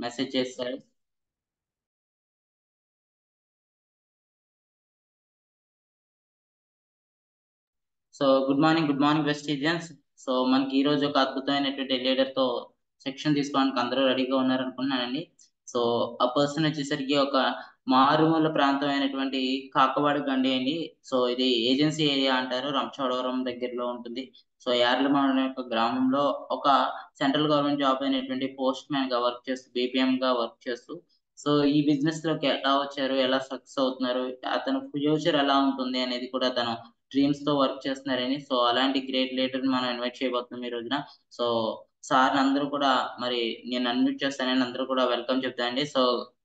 Message చేస్తారు. So good morning west Indians. So మనకి ఈ రోజు ఒక అద్భుతమైనటువంటి లీడర్ తో సెక్షన్ తీసుకోవడానికి అందరూ రెడీగా ఉన్నారనుకున్నానండి. సో ఆ పర్సన్ వచ్చేసరికి ఒక మారుమూల ప్రాంతం అయినటువంటి కాకవాడ గండి అండి. సో ఇది ఏజెన్సీ ఏరియా అంటారు, రంపచోడవరం దగ్గరలో ఉంటుంది. సో యార్లమాడ యొక్క గ్రామంలో ఒక సెంట్రల్ గవర్నమెంట్ జాబ్ అయినటువంటి పోస్ట్ మ్యాన్ గా వర్క్ చేస్తూ, బీపీఎం గా వర్క్ చేస్తూ, సో ఈ బిజినెస్ లోకి ఎలా వచ్చారు, ఎలా సక్సెస్ అవుతున్నారు, అతను ఫ్యూచర్ ఎలా ఉంటుంది అనేది కూడా తను డ్రీమ్స్ తో వర్క్ చేస్తున్నారని. సో అలాంటి గ్రేట్ లీడర్ మనం ఇన్వైట్ చేయబోతున్నాం ఈ రోజున. సో సార్ అందరూ కూడా మరి నేను అన్మ్యూట్ చేస్తానని అందరూ కూడా వెల్కమ్ చెప్తానండి. So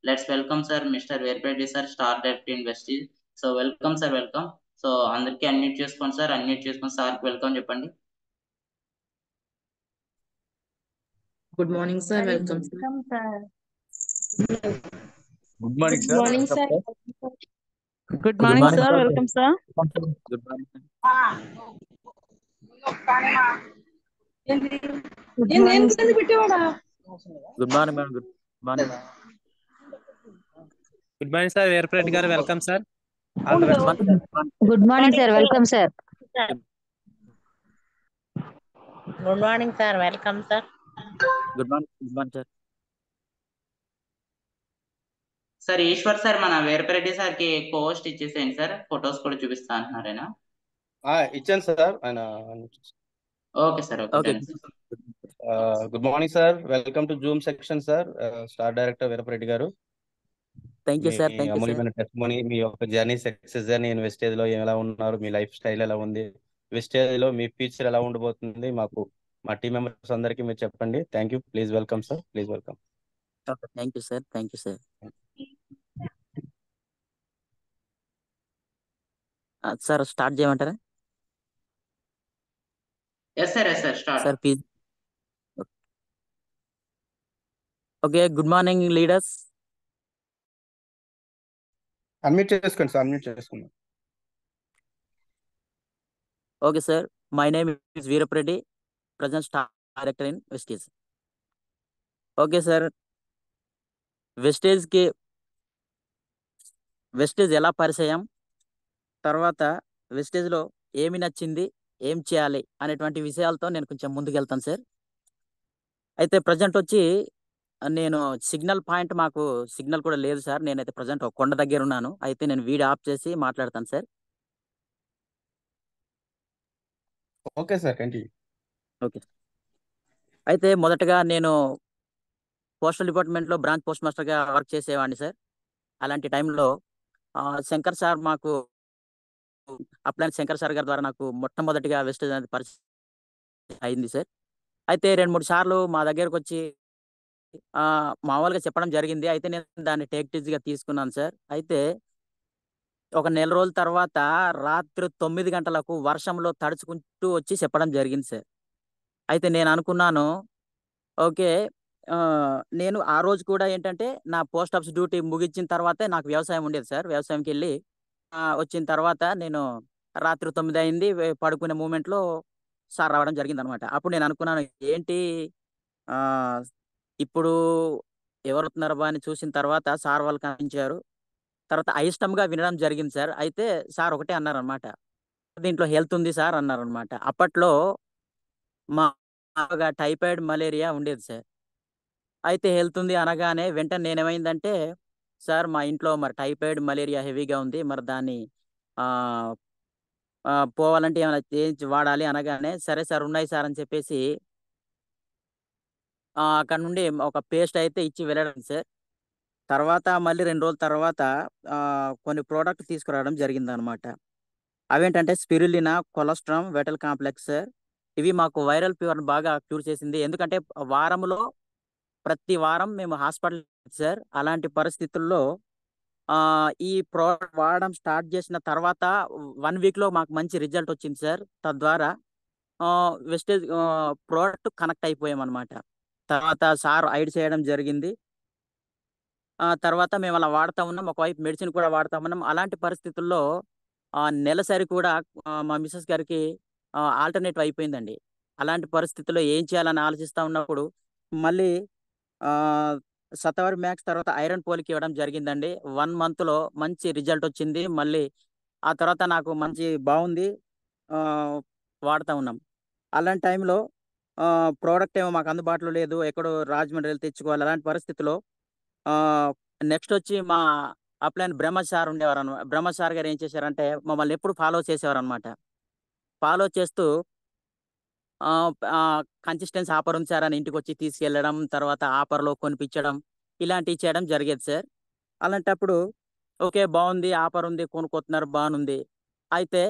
let's welcome sir mister Veerapareddy sir, star direct in Vestige. So welcome sir, welcome. So అందరికీ అన్మ్యూట్ చేసుకోండి సార్, అన్మ్యూట్ చేసుకొని సార్ వెల్కమ్ చెప్పండి. Good morning sir, welcome sir. Welcome sir. Good morning good sir. Morning sir. Good morning sir, welcome sir. Good morning. Good morning madam. Good morning. Good morning sir, Veerapareddy garu welcome sir. Good morning sir, welcome sir. Good morning sir, welcome sir. Good morning. Good morning sir. Sir Eshwar sir మన Veerapareddy sir కి post ఇచ్చేసేయండి సార్, photos కూడా చూపిస్తా అంటున్నారైనా. ఇచ్చాను sir ఆయన. Okay sir, okay. Good morning sir, welcome to Zoom session sir. Star director Veerapareddy garu, thank you sir. Thank you sir. అమూల్యమైన టెస్టిమనీ, మీ యొక్క జర్నీ, సక్సెస్ జర్నీ వెస్టేజ్ లో ఎలా ఉన్నారు, మీ లైఫ్ స్టైల్ ఎలా ఉంది, వెస్టేజ్ లో మీ ఫ్యూచర్ ఎలా ఉండబోతుంది, మా టీం మెంబర్స్ అందరికీ మీరు చెప్పండి. Thank you. Please welcome sir, please welcome. Thank you sir. Thank you sir. Sir start చేయమంటారా yes sir, yes sir, start. Sir please. Okay, good morning leaders. Unmute చేసుకోండి sir, unmute చేసుకోండి. Okay sir, my name is Veerapareddy, present star director in Vestige. Okay sir, Vestige ఎలా పరిచయం, తర్వాత వెస్టేజ్లో ఏమి నచ్చింది, ఏం చేయాలి అనేటువంటి విషయాలతో నేను కొంచెం ముందుకు వెళ్తాను సార్. అయితే ప్రజెంట్ వచ్చి నేను సిగ్నల్ పాయింట్, మాకు సిగ్నల్ కూడా లేదు సార్. నేనైతే ప్రజెంట్ ఒక కొండ దగ్గర ఉన్నాను. అయితే నేను వీడియో ఆఫ్ చేసి మాట్లాడతాను sir. Okay sir, continue. Okay. అయితే మొదటగా నేను పోస్టల్ డిపార్ట్మెంట్లో బ్రాంచ్ పోస్ట్ మాస్టర్గా వర్క్ చేసేవాడిని సార్. అలాంటి టైంలో శంకర్ సార్ మాకు అప్లైన్ శంకర్ సార్ గారి ద్వారా నాకు మొట్టమొదటిగా వెస్టేజ్ అనేది పరిచయం అయింది సార్. అయితే 2-3 సార్లు మా దగ్గరకు వచ్చి మామూలుగా చెప్పడం జరిగింది. అయితే నేను దాన్ని టేక్ ఈజీగా తీసుకున్నాను సార్. అయితే ఒక నెల రోజుల తర్వాత రాత్రి 9 గంటలకు వర్షంలో తడుచుకుంటూ వచ్చి చెప్పడం జరిగింది సార్. అయితే నేను అనుకున్నాను, ఓకే, నేను ఆ రోజు కూడా ఏంటంటే నా పోస్ట్ ఆఫీస్ డ్యూటీ ముగించిన తర్వాతే నాకు వ్యవసాయం ఉండేది సార్. వ్యవసాయంకి వెళ్ళి వచ్చిన తర్వాత నేను రాత్రి 9 అయింది, పడుకునే మూమెంట్లో సార్ రావడం జరిగింది అనమాట. అప్పుడు నేను అనుకున్నాను, ఏంటి ఇప్పుడు ఎవరు వస్తున్నారు బా అని చూసిన తర్వాత సార్ వాళ్ళు కనిపించారు. తర్వాత అయిష్టంగా వినడం జరిగింది సార్. అయితే సార్ ఒకటే అన్నారనమాట, దీంట్లో హెల్త్ ఉంది సార్ అన్నారనమాట. అప్పట్లో మా టైఫాయిడ్ మలేరియా ఉండేది సార్. అయితే హెల్త్ ఉంది అనగానే వెంటనే నేనేమైందంటే, సార్ మా ఇంట్లో మరి టైఫాయిడ్ మలేరియా హెవీగా ఉంది, మరి దాన్ని పోవాలంటే ఏమైనా చేయించి వాడాలి అనగానే, సరే సార్ ఉన్నాయి సార్ అని చెప్పేసి అక్కడ నుండి ఒక పేస్ట్ అయితే ఇచ్చి వెళ్ళడం సార్. తర్వాత మళ్ళీ 2 రోజుల తర్వాత కొన్ని ప్రోడక్ట్ తీసుకురావడం జరిగిందనమాట. అవేంటంటే స్పిరులినా, కొలెస్ట్రామ్, వెటల్ కాంప్లెక్స్ సార్. ఇవి మాకు వైరల్ ఫీవర్ని బాగా క్యూర్ చేసింది. ఎందుకంటే ప్రతి వారం మేము హాస్పిటల్ సార్. అలాంటి పరిస్థితుల్లో ఈ ప్రోడక్ట్ వాడడం స్టార్ట్ చేసిన తర్వాత 1 వీక్లో మాకు మంచి రిజల్ట్ వచ్చింది సార్. తద్వారా వెస్టేజ్ ప్రోడక్ట్ కనెక్ట్ అయిపోయామన్నమాట. తర్వాత సార్ ఐడ్ చేయడం జరిగింది. తర్వాత మేము అలా వాడుతూ ఉన్నాం, ఒకవైపు మెడిసిన్ కూడా వాడుతూ ఉన్నాం. అలాంటి పరిస్థితుల్లో నెలసరి కూడా మా మిస్సెస్ గారికి ఆల్టర్నేటివ్ అయిపోయిందండి. అలాంటి పరిస్థితుల్లో ఏం చేయాలని ఆలోచిస్తూ ఉన్నప్పుడు మళ్ళీ శతవరి మ్యాక్స్ తర్వాత ఐరన్ పోలికి ఇవ్వడం జరిగిందండి. 1 month లో మంచి రిజల్ట్ వచ్చింది. మళ్ళీ ఆ తర్వాత నాకు మంచి బాగుంది. వాడుతా ఉన్నాం. అలాంటి టైంలో ప్రోడక్ట్ ఏమో మాకు అందుబాటులో లేదు. ఎక్కడో రాజమండ్రి వెళ్ళి తెచ్చుకోవాలి. అలాంటి పరిస్థితిలో నెక్స్ట్ వచ్చి మా అప్లైన్ బ్రహ్మ సార్ ఉండేవారు. బ్రహ్మ సార్ గారు ఏం చేశారంటే మమ్మల్ని ఎప్పుడు ఫాలో చేసేవారు అనమాట. ఫాలో చేస్తూ కన్సిస్టెన్సీ ఆఫర్ ఉంది సార్ అని ఇంటికి వచ్చి తీసుకెళ్ళడం, తర్వాత ఆఫర్లో కొనిపించడం, ఇలాంటివి చేయడం జరిగేది సార్. అలాంటప్పుడు ఓకే బాగుంది, ఆఫర్ ఉంది, కొనుక్కోతున్నారు, బాగుంది. అయితే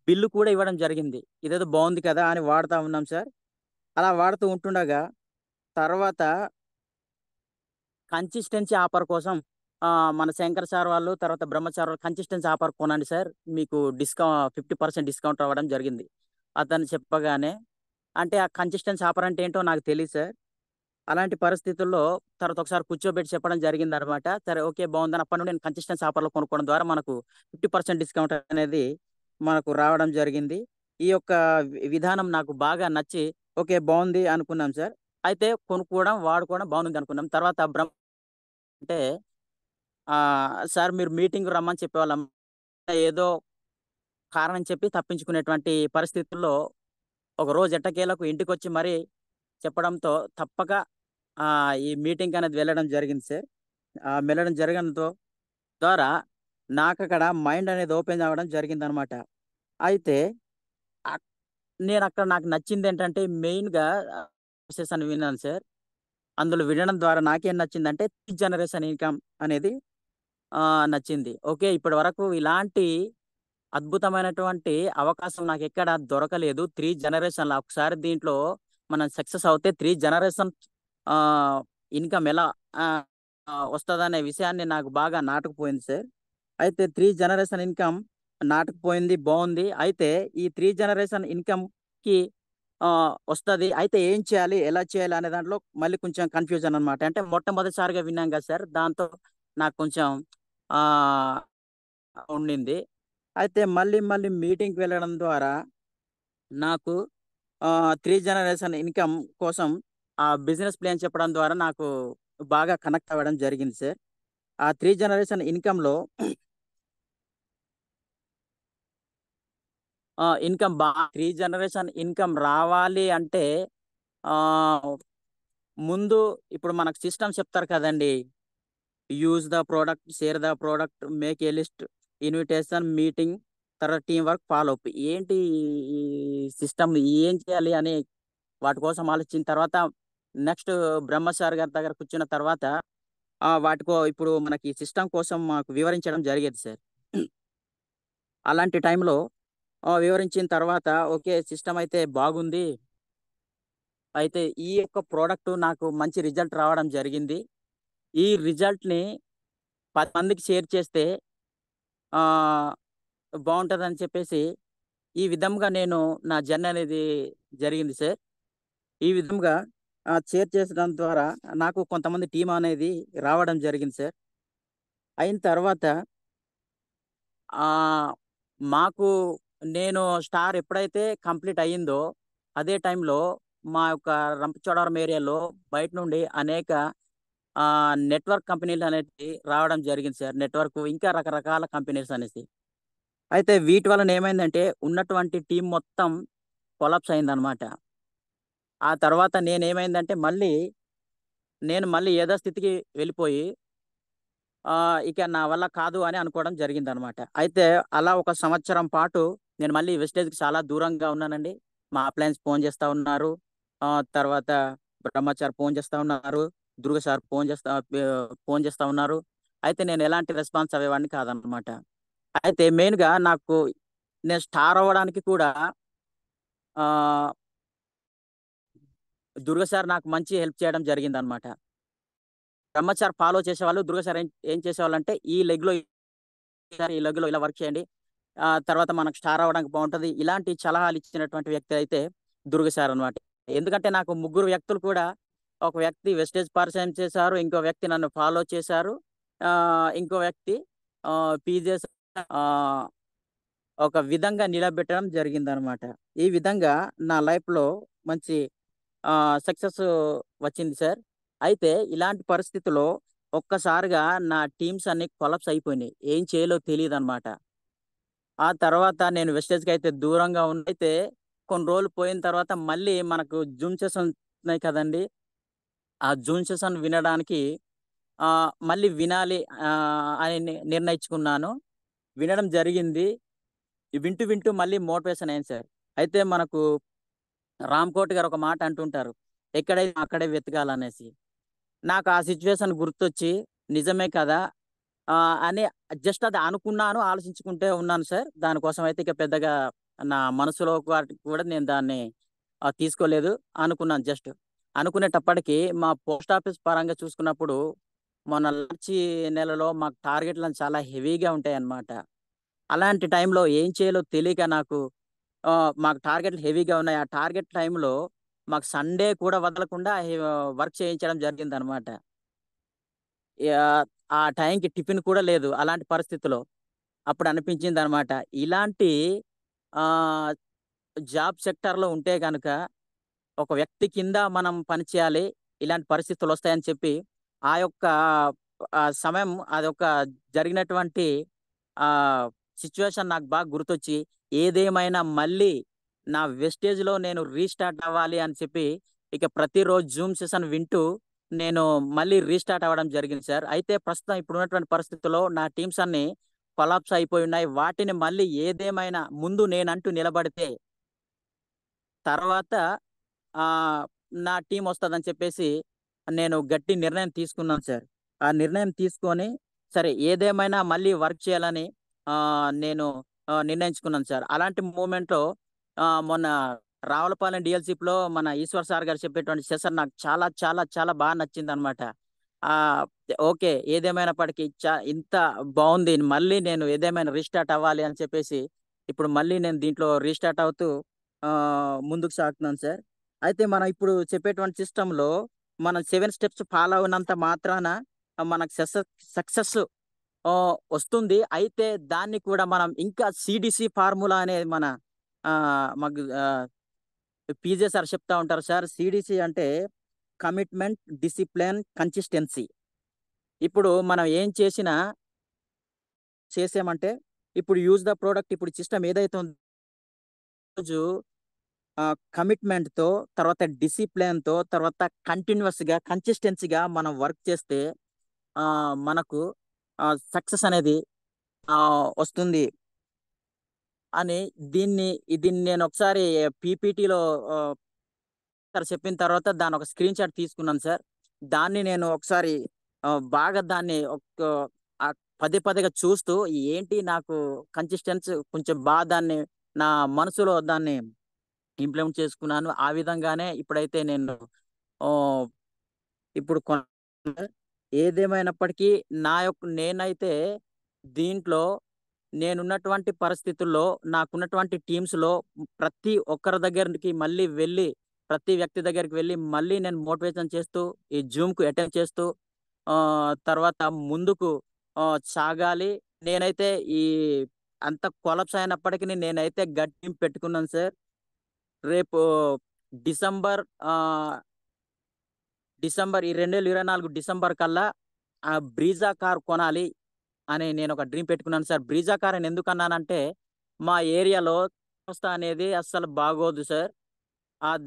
బిల్లు కూడా ఇవ్వడం జరిగింది. ఇదేదో బాగుంది కదా అని వాడుతూ ఉన్నాం సార్. అలా వాడుతూ ఉంటుండగా తర్వాత కన్సిస్టెన్సీ ఆఫర్ కోసం మన శంకర్ సార్ వాళ్ళు, తర్వాత బ్రహ్మచారి వాళ్ళు కన్సిస్టెన్సీ ఆఫర్ కొనండి సార్, మీకు 50% డిస్కౌంట్ అవ్వడం జరిగింది అతను చెప్పగానే. అంటే ఆ కన్సిస్టెన్సీ ఆఫర్ అంటే ఏంటో నాకు తెలియదు సార్. అలాంటి పరిస్థితుల్లో తర్వాత ఒకసారి కూర్చోబెట్టి చెప్పడం జరిగింది అనమాట. సరే ఓకే బాగుందని అప్పటి నుండి నేను కన్సిస్టెన్సీ ఆఫర్లో కొనుక్కోవడం ద్వారా మనకు 50% డిస్కౌంట్ అనేది మనకు రావడం జరిగింది. ఈ యొక్క విధానం నాకు బాగా నచ్చి ఓకే బాగుంది అనుకున్నాం సార్. అయితే కొనుక్కోవడం, వాడుకోవడం బాగుంది అనుకున్నాం. తర్వాత అంటే సార్ మీరు మీటింగ్ రమ్మని చెప్పేవాళ్ళం. ఏదో కారణం చెప్పి తప్పించుకునేటువంటి పరిస్థితుల్లో ఒక రోజు ఎట్టకేలకు ఇంటికి వచ్చి మరీ చెప్పడంతో తప్పక ఈ మీటింగ్ అనేది వెళ్ళడం జరిగింది సార్. వెళ్ళడం జరగడంతో ద్వారా నాకు అక్కడ మైండ్ అనేది ఓపెన్ అవ్వడం జరిగింది అనమాట. అయితే నేను అక్కడ నాకు నచ్చింది ఏంటంటే మెయిన్గా అని విన్నాను సార్. అందులో వినడం ద్వారా నాకేం నచ్చిందంటే 3 జనరేషన్ ఇన్కమ్ అనేది నచ్చింది. ఓకే ఇప్పటి వరకు ఇలాంటి అద్భుతమైనటువంటి అవకాశం నాకు ఎక్కడ దొరకలేదు. 3 జనరేషన్ల ఒకసారి దీంట్లో మనం సక్సెస్ అవుతే 3 జనరేషన్ ఇన్కమ్ ఎలా వస్తుందనే విషయాన్ని నాకు బాగా నాటుకుపోయింది సార్. అయితే 3 జనరేషన్ ఇన్కమ్ నాటుకుపోయింది, బాగుంది. అయితే ఈ 3 జనరేషన్ ఇన్కమ్కి వస్తుంది. అయితే ఏం చేయాలి, ఎలా చేయాలి అనే దాంట్లో మళ్ళీ కొంచెం కన్ఫ్యూజన్ అనమాట. అంటే మొట్టమొదటిసారిగా విన్నాం కదా సార్, దాంతో నాకు కొంచెం ఉండింది. అయితే మళ్ళీ మళ్ళీ మీటింగ్కి వెళ్ళడం ద్వారా నాకు 3 జనరేషన్ ఇన్కమ్ కోసం ఆ బిజినెస్ ప్లాన్ చెప్పడం ద్వారా నాకు బాగా కనెక్ట్ అవ్వడం జరిగింది సార్. ఆ 3 జనరేషన్ ఇన్కమ్లో ఇన్కమ్ 3 జనరేషన్ ఇన్కమ్ రావాలి అంటే ముందు ఇప్పుడు మనకు సిస్టమ్ చెప్తారు కదండి. Use the product, share the product, make a list, invitation, meeting, తర్వాత టీం వర్క్, ఫాలో అప్. ఏంటి ఈ సిస్టమ్, ఏం చేయాలి అని వాటి కోసం ఆలోచించిన తర్వాత నెక్స్ట్ బ్రహ్మసారి గారి దగ్గర కూర్చున్న తర్వాత వాటికో ఇప్పుడు మనకి సిస్టమ్ కోసం మాకు వివరించడం జరిగేది సార్. అలాంటి టైంలో వివరించిన తర్వాత ఓకే సిస్టమ్ అయితే బాగుంది. అయితే ఈ యొక్క ప్రోడక్ట్ నాకు మంచి రిజల్ట్ రావడం జరిగింది. ఈ రిజల్ట్ని 10 మందికి షేర్ చేస్తే బాగుంటుందని చెప్పేసి ఈ విధంగా నేను నా జర్నీ అనేది జరిగింది సార్. ఈ విధంగా షేర్ చేసడం ద్వారా నాకు కొంతమంది టీం అనేది రావడం జరిగింది సార్. అయిన తర్వాత మాకు నేను స్టార్ ఎప్పుడైతే కంప్లీట్ అయ్యిందో అదే టైంలో మా యొక్క రంపచోడవరం ఏరియాలో బయట నుండి అనేక నెట్వర్క్ కంపెనీలు అనేవి రావడం జరిగింది సార్. నెట్వర్క్ ఇంకా రకరకాల కంపెనీస్ అనేసి. అయితే వీటి వలన ఏమైందంటే ఉన్నటువంటి టీం మొత్తం కొలాప్స్ అయిందనమాట. ఆ తర్వాత నేనేమైందంటే నేను మళ్ళీ ఏదో స్థితికి వెళ్ళిపోయి ఇక నా వల్ల కాదు అని అనుకోవడం జరిగింది అనమాట. అయితే అలా 1 సంవత్సరం పాటు నేను మళ్ళీ వెస్టేజ్కి చాలా దూరంగా ఉన్నానండి. మా అప్లయన్స్ ఫోన్ చేస్తూ ఉన్నారు, తర్వాత బ్రహ్మచారి ఫోన్ చేస్తూ ఉన్నారు, దుర్గ సార్ ఫోన్ చేస్తూ ఉన్నారు. అయితే నేను ఎలాంటి రెస్పాన్స్ అయ్యేవాడిని కాదనమాట. అయితే మెయిన్గా నాకు నేను స్టార్ అవ్వడానికి కూడా దుర్గ సార్ నాకు మంచి హెల్ప్ చేయడం జరిగింది అనమాట. బ్రహ్మచారి ఫాలో చేసేవాళ్ళు, దుర్గ సార్ ఏం చేసేవాళ్ళు అంటే ఈ లెగ్లో ఇలా వర్క్ చేయండి, తర్వాత మనకు స్టార్ అవ్వడానికి బాగుంటుంది, ఇలాంటి సలహాలు ఇచ్చినటువంటి వ్యక్తి అయితే దుర్గ సార్ అనమాట. ఎందుకంటే నాకు 3 వ్యక్తులు కూడా, ఒక వ్యక్తి వెస్టేజ్ పరిచయం చేశారు, ఇంకో వ్యక్తి నన్ను ఫాలో చేశారు, ఇంకో వ్యక్తి పీజేస్ ఒక విధంగా నిలబెట్టడం జరిగిందనమాట. ఈ విధంగా నా లైఫ్లో మంచి సక్సెస్ వచ్చింది సార్. అయితే ఇలాంటి పరిస్థితిలో ఒక్కసారిగా నా టీమ్స్ అన్ని కొలాప్స్ అయిపోయినాయి. ఏం చేయాలో తెలియదు అనమాట. ఆ తర్వాత నేను వెస్టేజ్కి అయితే దూరంగా అయితే కొన్ని రోజులు పోయిన తర్వాత మళ్ళీ మనకు జూమ్ సెషన్ ఉన్నాయి కదండి. ఆ జూమ్ సెషన్ వినడానికి మళ్ళీ వినాలి అని నిర్ణయించుకున్నాను. వినడం జరిగింది. వింటూ వింటూ మళ్ళీ మోటివేషన్ అయింది సార్. అయితే మనకు రామ్ కోటి గారు ఒక మాట అంటుంటారు, ఎక్కడైతే అక్కడే వెతకాలనేసి. నాకు ఆ సిచ్యువేషన్ గుర్తొచ్చి నిజమే కదా అని జస్ట్ అది అనుకున్నాను, ఆలోచించుకుంటే ఉన్నాను సార్. దానికోసం అయితే ఇక పెద్దగా నా మనసులో వాటికి కూడా నేను దాన్ని తీసుకోలేదు. అనుకున్నాను జస్ట్. అనుకునేటప్పటికి మా పోస్ట్ ఆఫీస్ పరంగా చూసుకున్నప్పుడు మొన్న మార్చి నెలలో మాకు టార్గెట్లను చాలా హెవీగా ఉంటాయి అన్నమాట. అలాంటి టైంలో ఏం చేయాలో తెలియక నాకు మాకు టార్గెట్లు హెవీగా ఉన్నాయి. ఆ టార్గెట్ టైంలో మాకు సండే కూడా వదలకుండా వర్క్ చేయించడం జరిగిందనమాట. ఆ టైంకి టిఫిన్ కూడా లేదు అలాంటి పరిస్థితిలో. అప్పుడు అనిపించింది అనమాట, ఇలాంటి జాబ్ సెక్టర్లో ఉంటే కనుక ఒక వ్యక్తి కింద మనం పనిచేయాలి, ఇలాంటి పరిస్థితులు వస్తాయని చెప్పి ఆ యొక్క సమయం అదొక జరిగినటువంటి సిచ్యువేషన్ నాకు బాగా గుర్తొచ్చి, ఏదేమైనా మళ్ళీ నా వెస్టేజ్లో నేను రీస్టార్ట్ అవ్వాలి అని చెప్పి ఇక ప్రతిరోజు జూమ్ సెషన్ వింటూ నేను మళ్ళీ రీస్టార్ట్ అవ్వడం జరిగింది సార్. అయితే ప్రస్తుతం ఇప్పుడు ఉన్నటువంటి పరిస్థితుల్లో నా టీమ్స్ అన్ని కొలాప్స్ అయిపోయి ఉన్నాయి. వాటిని మళ్ళీ ఏదేమైనా ముందు నేనంటూ నిలబడితే తర్వాత నా టీం వస్తుందని చెప్పేసి నేను గట్టి నిర్ణయం తీసుకున్నాను సార్. ఆ నిర్ణయం తీసుకొని సరే ఏదేమైనా మళ్ళీ వర్క్ చేయాలని నేను నిర్ణయించుకున్నాను సార్. అలాంటి మూమెంట్లో మొన్న రావులపాలెం డిఎల్సిప్లో మన ఈశ్వర్ సార్ గారు చెప్పేటువంటి సెషన్ నాకు చాలా చాలా చాలా బాగా నచ్చింది అనమాట. ఓకే, ఏదేమైనప్పటికీ ఇంత బాగుంది, మళ్ళీ నేను ఏదేమైనా రీస్టార్ట్ అవ్వాలి అని చెప్పేసి ఇప్పుడు మళ్ళీ నేను దీంట్లో రీస్టార్ట్ అవుతూ ముందుకు సాగుతున్నాను సార్. అయితే మనం ఇప్పుడు చెప్పేటువంటి సిస్టంలో మనం 7 స్టెప్స్ ఫాలో అయినంత మాత్రాన మనకు సక్సెస్ వస్తుంది. అయితే దాన్ని కూడా మనం ఇంకా సిడిసి ఫార్ములా అనేది మన మాకు పీజే సార్ చెప్తా ఉంటారు సార్. సిడిసి అంటే కమిట్మెంట్, డిసిప్లిన్, కన్సిస్టెన్సీ. ఇప్పుడు మనం ఏం చేసామంటే ఇప్పుడు యూజ్ ద ప్రోడక్ట్, ఇప్పుడు సిస్టమ్ ఏదైతే ఉందో కమిట్మెంట్తో, తర్వాత డిసిప్లిన్తో, తర్వాత కంటిన్యూస్గా కన్సిస్టెన్సీగా మనం వర్క్ చేస్తే మనకు సక్సెస్ అనేది వస్తుంది అని దీన్ని నేను ఒకసారి పీపీటీలో చెప్పిన తర్వాత దాని ఒక స్క్రీన్ షాట్ తీసుకున్నాను సార్. దాన్ని నేను ఒకసారి బాగా దాన్ని పదేగా చూస్తూ ఏంటి నాకు కన్సిస్టెన్సీ కొంచెం బాగా దాన్ని నా మనసులో దాన్ని ఇంప్లిమెంట్ చేసుకున్నాను. ఆ విధంగానే ఇప్పుడైతే నేను ఇప్పుడు ఏదేమైనప్పటికీ నేనైతే దీంట్లో నేనున్నటువంటి పరిస్థితుల్లో నాకున్నటువంటి టీమ్స్లో ప్రతి ఒక్కరి దగ్గరికి మళ్ళీ వెళ్ళి, ప్రతి వ్యక్తి దగ్గరికి వెళ్ళి మళ్ళీ నేను మోటివేషన్ చేస్తూ ఈ జూమ్కు అటెండ్ చేస్తూ తర్వాత ముందుకు సాగాలి. నేనైతే ఈ అంత కొలాప్స్ అయినప్పటికీ నేనైతే గట్టి పెట్టుకున్నాను సార్. రేపు డిసెంబర్ ఈ 2024 డిసెంబర్ కల్లా ఆ బ్రీజా కార్ కొనాలి అని నేను ఒక డ్రీమ్ పెట్టుకున్నాను సార్. బ్రీజా కార్ అని ఎందుకు అన్నానంటే మా ఏరియాలో వ్యవస్థ అనేది అస్సలు బాగోదు సార్.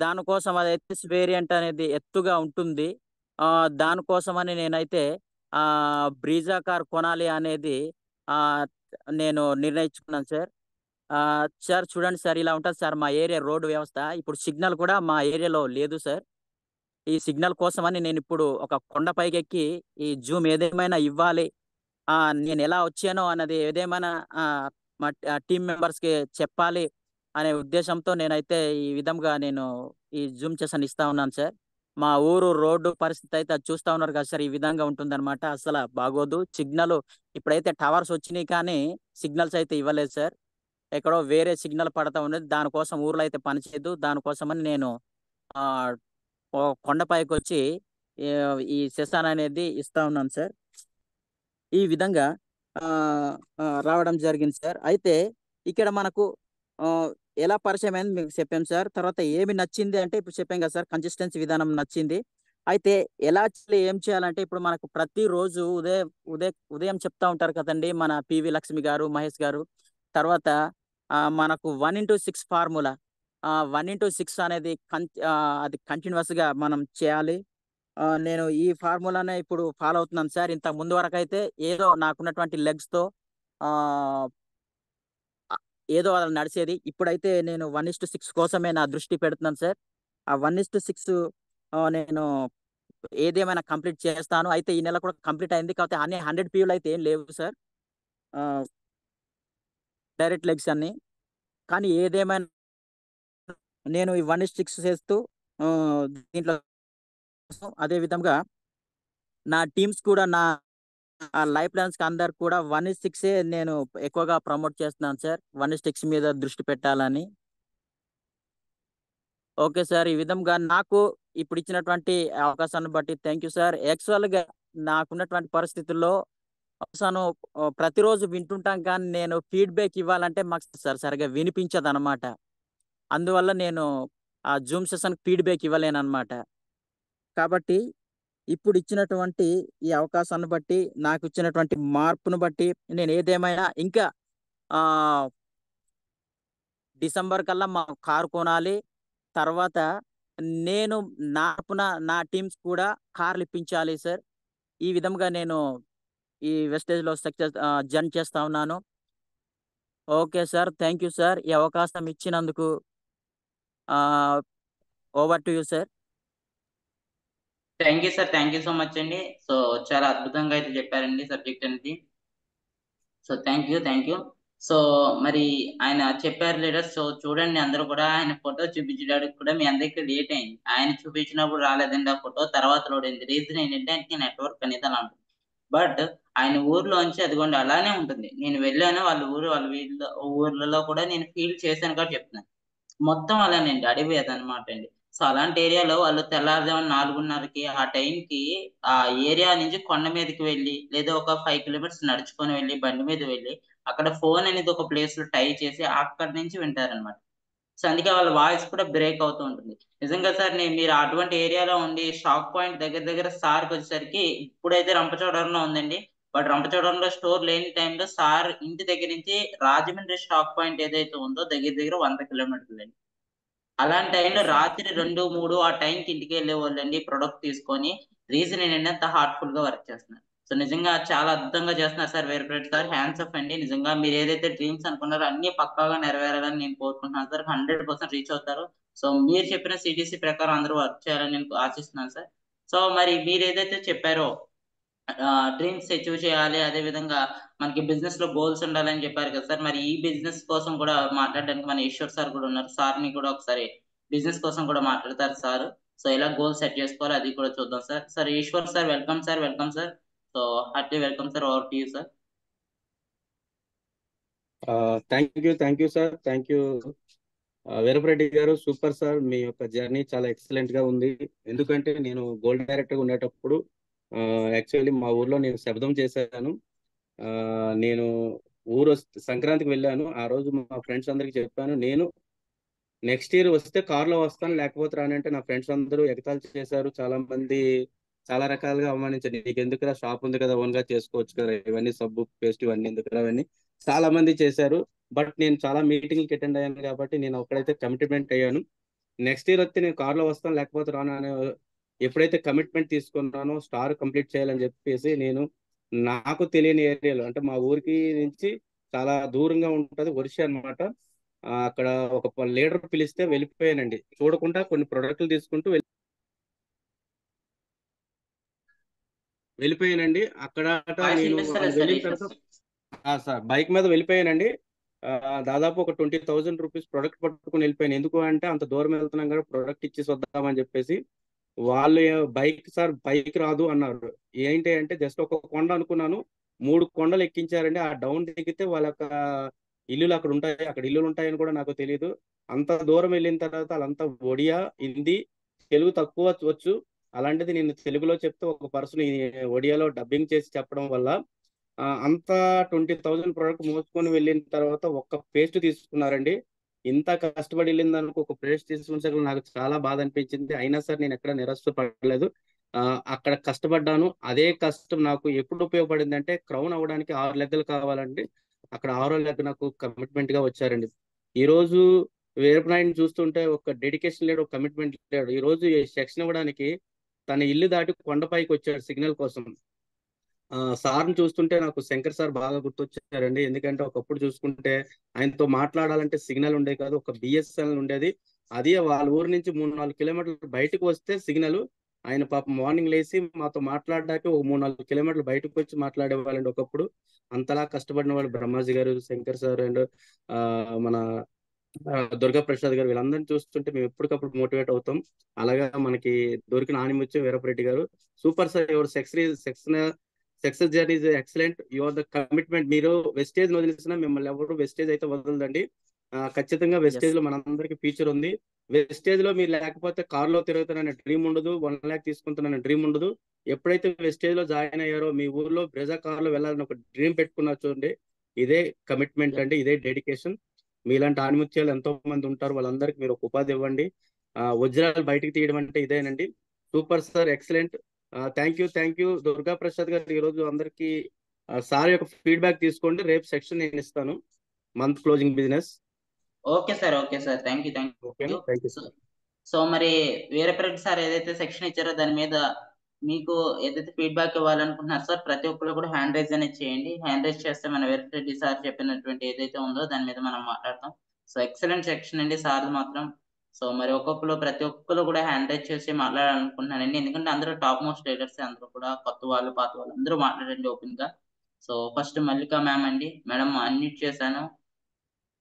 దానికోసం అదైతే వేరియంట్ అనేది ఎత్తుగా ఉంటుంది. దానికోసమని నేనైతే బ్రీజా కార్ కొనాలి అనేది నేను నిర్ణయించుకున్నాను సార్. సార్ చూడండి సార్, ఇలా ఉంటుంది సార్ మా ఏరియా రోడ్డు వ్యవస్థ. ఇప్పుడు సిగ్నల్ కూడా మా ఏరియాలో లేదు సార్. ఈ సిగ్నల్ కోసమని నేను ఇప్పుడు ఒక కొండ పైకెక్కి ఈ జూమ్ ఏదేమైనా ఇవ్వాలి, నేను ఎలా వచ్చానో అన్నది ఏదేమైనా మా టీం మెంబర్స్కి చెప్పాలి అనే ఉద్దేశంతో నేనైతే ఈ విధంగా నేను ఈ జూమ్ సెషన్ ఇస్తా ఉన్నాను సార్. మా ఊరు రోడ్డు పరిస్థితి అయితే అది చూస్తా ఉన్నారు కదా సార్, ఈ విధంగా ఉంటుందన్నమాట. అసలు బాగోదు. సిగ్నల్ ఇప్పుడైతే టవర్స్ వచ్చినాయి కానీ సిగ్నల్స్ అయితే ఇవ్వలేదు సార్. ఎక్కడో వేరే సిగ్నల్ పడతా ఉన్నది, దానికోసం ఊర్లో అయితే పనిచేయదు. దానికోసమని నేను కొండపైకి వచ్చి ఈ సెషన్ అనేది ఇస్తా ఉన్నాను సార్. ఈ విధంగా రావడం జరిగింది సార్. అయితే ఇక్కడ మనకు ఎలా పరిచయం అయింది మీకు చెప్పాం సార్. తర్వాత ఏమి నచ్చింది అంటే ఇప్పుడు చెప్పాం కదా సార్, కన్సిస్టెన్సీ విధానం నచ్చింది. అయితే ఎలా చేయాలి, ఏం చేయాలంటే ఇప్పుడు మనకు ప్రతిరోజు ఉదయం చెప్తా ఉంటారు కదండి మన పివి లక్ష్మి గారు, మహేష్ గారు. తర్వాత మనకు 1:6 ఫార్ములా. 1:6 అనేది అది కంటిన్యూస్ గా మనం చేయాలి. నేను ఈ ఫార్ములానే ఇప్పుడు ఫాలో అవుతున్నాను సార్. ఇంత ముందు వరకు అయితే ఏదో నాకున్నటువంటి లెగ్స్ తో ఆ ఏదో అలా నడిచేది. ఇప్పుడైతే నేను 1:6 కోసమే నా దృష్టి పెడుతున్నాను సార్. ఆ 1:6 నేను ఏదేమైనా కంప్లీట్ చేస్తాను. అయితే ఈ నెల కూడా కంప్లీట్ అయింది. కాకపోతే అన్ని 100 PUలు అయితే ఏం లేవు సార్. డైరెక్ట్ లెగ్స్ అన్ని. కానీ ఏదేమైనా నేను ఈ 1:6 చేస్తూ దీంట్లో అదే విధంగా నా టీమ్స్ కూడా నా లైఫ్ లైన్స్ కి అందరు కూడా 1:6 నేను ఎక్కువగా ప్రమోట్ చేస్తున్నాను సార్. 1:6 మీద దృష్టి పెట్టాలని. Okay sir. ఈ విధంగా నాకు ఇప్పుడు ఇచ్చినటువంటి అవకాశాన్ని బట్టి థ్యాంక్ యూ సార్. యాక్చువల్ గా నాకున్నటువంటి పరిస్థితుల్లో అవసానం ప్రతిరోజు వింటుంటాం కానీ నేను ఫీడ్బ్యాక్ ఇవ్వాలంటే మాకు సార్ సరిగా వినిపించదు అనమాట. అందువల్ల నేను ఆ జూమ్ సెషన్ ఫీడ్బ్యాక్ ఇవ్వలేనమాట. కాబట్టి ఇప్పుడు ఇచ్చినటువంటి ఈ అవకాశాన్ని బట్టి, నాకు ఇచ్చినటువంటి మార్పును బట్టి నేను ఏదేమైనా ఇంకా డిసెంబర్ కల్లా మా కారు కొనాలి. తర్వాత నేను నా టీమ్స్ కూడా కార్లు ఇప్పించాలి సార్. ఈ విధంగా నేను ఈ వెస్టేజ్ లో సక్సెస్ జర్న్ చేస్తా ఉన్నాను. Okay sir, thank you sir. ఈ అవకాశం ఇచ్చినందుకు over to you sir. Thank you sir, thank you so much అండి. సో చాలా అద్భుతంగా అయితే చెప్పారండి సబ్జెక్ట్ అనేది. So thank you. సో మరి ఆయన చెప్పారు లీడర్స్. సో చూడండి, అందరూ కూడా ఆయన ఫోటో చూపించడానికి కూడా మీ అందరికీ లేట్ అయింది. ఆయన చూపించినప్పుడు రాలేదండి ఆ ఫోటో, తర్వాత లోడ్ అయింది. రీజన్ ఏంటంటే నెట్వర్క్ అనేది అలా ఉంటుంది. బట్ ఆయన ఊర్లోంచి అదిగోండి అలానే ఉంటుంది. నేను వెళ్ళాను వాళ్ళ వీళ్ళ ఊర్లలో కూడా నేను ఫీల్ చేశాను కాబట్టి చెప్తున్నాను. మొత్తం అలానండి, అడవి అదనమాట అండి. సో అలాంటి ఏరియాలో వాళ్ళు తెల్లారుజామున 4:30కి ఆ టైంకి ఆ ఏరియా నుంచి కొండ మీదకి వెళ్ళి, లేదా ఒక 5 కిలోమీటర్స్ నడుచుకొని వెళ్ళి, బండి మీద వెళ్ళి, అక్కడ ఫోన్ అనేది ఒక ప్లేస్ లో టై చేసి అక్కడి నుంచి వింటారనమాట. సో అందుకే వాళ్ళ వాయిస్ కూడా బ్రేక్ అవుతూ ఉంటుంది. నిజంగా సార్, మీరు అటువంటి ఏరియాలో ఉండి షాక్ పాయింట్ దగ్గర సార్కి వచ్చేసరికి, ఇప్పుడైతే రంపచోడవరంలో ఉందండి. బట్ రంపచోడవరంలో స్టోర్ లేని టైంలో సార్ ఇంటి దగ్గర నుంచి రాజమండ్రి స్టాక్ పాయింట్ ఏదైతే ఉందో దగ్గర 100 కిలోమీటర్లు అండి. అలాంటి టైంలో రాత్రి 2-3 ఆ టైంకి ఇంటికి వెళ్ళే వాళ్ళండి ప్రొడక్ట్ తీసుకొని. రీజన్ ఏంటంటే అంత హార్ట్ఫుల్ గా వర్క్ చేస్తున్నారు. సో నిజంగా చాలా అద్భుతంగా చేస్తున్నారు సార్ వీరప్రెడ్డి సార్. హ్యాండ్స్ ఆఫ్ అండి. నిజంగా మీరు ఏదైతే డ్రీమ్స్ అనుకున్నారో అన్ని పక్కాగా నెరవేరాలని నేను కోరుకుంటున్నాను సార్. 100% రీచ్ అవుతారు. సో మీరు చెప్పిన సిటీసీ ప్రకారం అందరూ వర్క్ చేయాలని నేను ఆశిస్తున్నాను సార్. సో మరి మీరు ఏదైతే చెప్పారో డ్రీమ్స్ అచీవ్ చేయాలి, అదే విధంగా మనకి బిజినెస్ లో గోల్స్ ఉండాలని చెప్పారు కదా సార్. మరి ఈ బిజినెస్ కోసం కూడా మాట్లాడడానికి మన ఈశ్వర్ సార్ కూడా ఉన్నారు. సార్ని కూడా ఒకసారి బిజినెస్ కోసం కూడా మాట్లాడతారు సార్. సో ఎలా గోల్ సెట్ చేసుకోవాలి అది కూడా చూద్దాం sir. Sir Eshwar sir, welcome sir. So heartly welcome sir. Over to you sir. Thank you sir. Thank you Veerapreddy garu. Super sir, మీ యొక్క జర్నీ చాలా ఎక్సలెంట్ గా ఉంది. ఎందుకంటే నేను గోల్డ్ డైరెక్టర్ గా ఉండేటప్పుడు యాక్చువల్లీ మా ఊర్లో నేను శబ్దం చేశాను. నేను సంక్రాంతికి వెళ్ళాను. ఆ రోజు మా ఫ్రెండ్స్ అందరికి చెప్పాను, నేను నెక్స్ట్ ఇయర్ వస్తే కార్లో వస్తాను, లేకపోతే రానంటే నా ఫ్రెండ్స్ అందరూ ఎగతాళి చేశారు. చాలా మంది చాలా రకాలుగా అవమానించారు. నీకు ఎందుకురా, షాప్ ఉంది కదా, ఓన్ గా చేసుకోవచ్చు కదా, ఇవన్నీ సబ్బు పేస్ట్ ఇవన్నీ ఎందుకురా, అవన్నీ చాలా మంది చేశారు. బట్ నేను చాలా మీటింగ్కి అటెండ్ అయ్యాను కాబట్టి నేను ఒక్కడైతే కమిట్మెంట్ అయ్యాను. నెక్స్ట్ ఇయర్ వస్తే నేను కార్లో వస్తాను, లేకపోతే రాను అనే ఎప్పుడైతే కమిట్మెంట్ తీసుకున్నానో స్టార్ కంప్లీట్ చేయాలని చెప్పేసి నేను నాకు తెలియని ఏరియాలో, అంటే మా ఊరికి నుంచి చాలా దూరంగా ఉంటుంది ఒరిస్సా అన్నమాట. అక్కడ ఒక లీడర్ పిలిస్తే వెళ్ళిపోయానండి. చూడకుండా కొన్ని ప్రొడక్ట్లు తీసుకుంటూ వెళ్ళిపోయానండి. అక్కడ నేను వెళ్ళిన తర్వాత సార్ బైక్ మీద వెళ్ళిపోయానండి. దాదాపు ఒక 20,000 రూపీస్ ప్రొడక్ట్ పట్టుకుని వెళ్ళిపోయాను. ఎందుకు అంటే అంత దూరం వెళ్తున్నాం కదా, ప్రొడక్ట్ ఇచ్చేసి వద్దామని చెప్పేసి. వాళ్ళు బైక్ రాదు అన్నారు. ఏంటి అంటే జస్ట్ ఒక కొండ అనుకున్నాను, 3 కొండలు ఎక్కించారండి. ఆ డౌన్ దిగితే వాళ్ళ ఇల్లులు అక్కడ ఉంటాయి, అక్కడ ఇల్లులు ఉంటాయని కూడా నాకు తెలియదు. అంత దూరం వెళ్ళిన తర్వాత వాళ్ళంతా ఒడియా, హిందీ, తెలుగు తక్కువ వచ్చు. అలాంటిది నేను తెలుగులో చెప్తే ఒక పర్సన్ ఒడియాలో డబ్బింగ్ చేసి చెప్పడం వల్ల అంతా 20,000 ప్రోడక్ట్ మోసుకొని వెళ్ళిన తర్వాత ఒక్క పేస్ట్ తీసుకున్నారండి. ఇంత కష్టపడి వెళ్ళిన దానికి ఒక పేస్ట్ తీసుకున్న నాకు చాలా బాధ అనిపించింది. అయినా సరే నేను ఎక్కడ నిరాశపడలేదు. అక్కడ కష్టపడ్డాను. అదే కష్టం నాకు ఎప్పుడు ఉపయోగపడిందంటే క్రౌన్ అవ్వడానికి 6 లెగ్గలు కావాలంటే అక్కడ 6వ లెగ్ నాకు కమిట్మెంట్ గా వచ్చారండి. ఈ రోజు వీరప్రనాయుడిని చూస్తుంటే ఒక డెడికేషన్ లేడు, ఒక కమిట్మెంట్ లేడు. ఈ రోజు ఈ సెక్షన్ ఇవ్వడానికి తన ఇల్లు దాటి కొండపైకి వచ్చాడు సిగ్నల్ కోసం. సార్ని చూస్తుంటే నాకు శంకర్ సార్ బాగా గుర్తొచ్చారండి. ఎందుకంటే ఒకప్పుడు చూసుకుంటే ఆయనతో మాట్లాడాలంటే సిగ్నల్ ఉండేది కాదు, ఒక బిఎస్ఎన్ఎల్ ఉండేది. అది వాళ్ళ ఊరు నుంచి 3-4 కిలోమీటర్లు బయటకు వస్తే సిగ్నల్. ఆయన పాపం మార్నింగ్ లేచి మాతో మాట్లాడడానికి ఒక 3-4 కిలోమీటర్లు బయటకు వచ్చి మాట్లాడేవాళ్ళండి ఒకప్పుడు. అంతలా కష్టపడిన వాళ్ళు బ్రహ్మాజీ గారు, శంకర్ సార్ అండ్ మన దుర్గా ప్రసాద్ గారు, వీళ్ళందరినీ చూస్తుంటే మేము ఎప్పటికప్పుడు మోటివేట్ అవుతాం. అలాగా మనకి దొరికిన ఆనిముత్యం వీరప్రెడ్డి garu. Super sir, your success journey is excellent. Your the commitment. మీరు వెస్టేజ్ వదిలిసిన మిమ్మల్ని ఎవరు వెస్టేజ్ అయితే వదలదండి. ఖచ్చితంగా వెస్టేజ్ లో మనందరికి ఫ్యూచర్ ఉంది. వెస్టేజ్ లో మీరు లేకపోతే కారులో తిరుగుతాననే డ్రీమ్ ఉండదు, 1 lakh తీసుకుంటాననే డ్రీమ్ ఉండదు. ఎప్పుడైతే వెస్టేజ్ లో జాయిన్ అయ్యారో మీ ఊర్లో బ్రెజా కార్ లో వెళ్ళాలని ఒక డ్రీమ్ పెట్టుకున్నారు చూడండి. ఇదే కమిట్మెంట్ అండి, ఇదే డెడికేషన్. మీలాంటి ఆణిముత్యాలు ఎంతో మంది ఉంటారు, వాళ్ళందరికీ మీరు ఒక ఉపాధి ఇవ్వండి. వజ్రాలు బయటికి తీయడం అంటే ఇదేనండి. Super sir, excellent. Thank you Durga Prasad గారు. ఈ రోజు అందరికి సార్ యొక్క ఫీడ్బ్యాక్ తీసుకోండి. రేపు సెక్షన్ నేను ఇస్తాను, month closing business. Okay sir, thank you. So మరి వీరప్రెడ్డి సార్ ఏదైతే సెక్షన్ ఇచ్చారో దాని మీద మీకు ఏదైతే ఫీడ్బ్యాక్ ఇవ్వాలనుకుంటున్నారు సార్, ప్రతి ఒక్కరు కూడా హ్యాండ్ రైజ్ అనేది చేయండి. హ్యాండ్ రైజ్ చేస్తే మన వీరప్రెడ్డి సార్ చెప్పినటువంటి ఏదైతే ఉందో దాని మీద మనం మాట్లాడతాం. సో ఎక్సలెంట్ సెక్షన్ అండి సార్ మాత్రం. సో మరి ప్రతి ఒక్కరు కూడా హ్యాండ్ రైజ్ చేసి మాట్లాడాలనుకుంటున్నానండి. ఎందుకంటే అందరూ టాప్ మోస్ట్ లీడర్స్, అందరూ కూడా కొత్త వాళ్ళు పాత వాళ్ళు అందరూ మాట్లాడండి ఓపెన్ గా. సో ఫస్ట్ మల్లికా మ్యామ్ అండి. మేడం అన్మ్యూట్ చేశాను,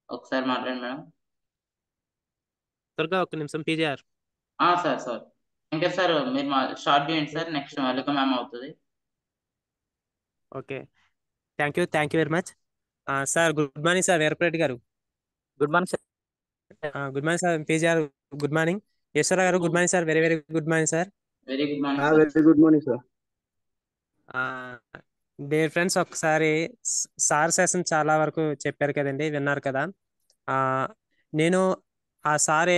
ఒకసారి మాట్లాడండి మేడం. త్వరగా ఒక్క నిమిషం పీజీఆర్. సార్ ఇంకా సార్ మీరు స్టార్ట్ చేయండి సార్, నెక్స్ట్ మల్లిక మ్యామ్ అవుతుంది. Okay, thank you very much. Sir good morning sir Veerapreddy garu. Good morning sir. Good morning sir PGR. Good morning Eshwara garu. Good morning sir. Very good morning sir. Very good morning. Very good morning sir. Dear friends, ఒకసారి sir session చాలా వరకు చెప్పారు కదండి, విన్నారు కదా. నేను ఆ sir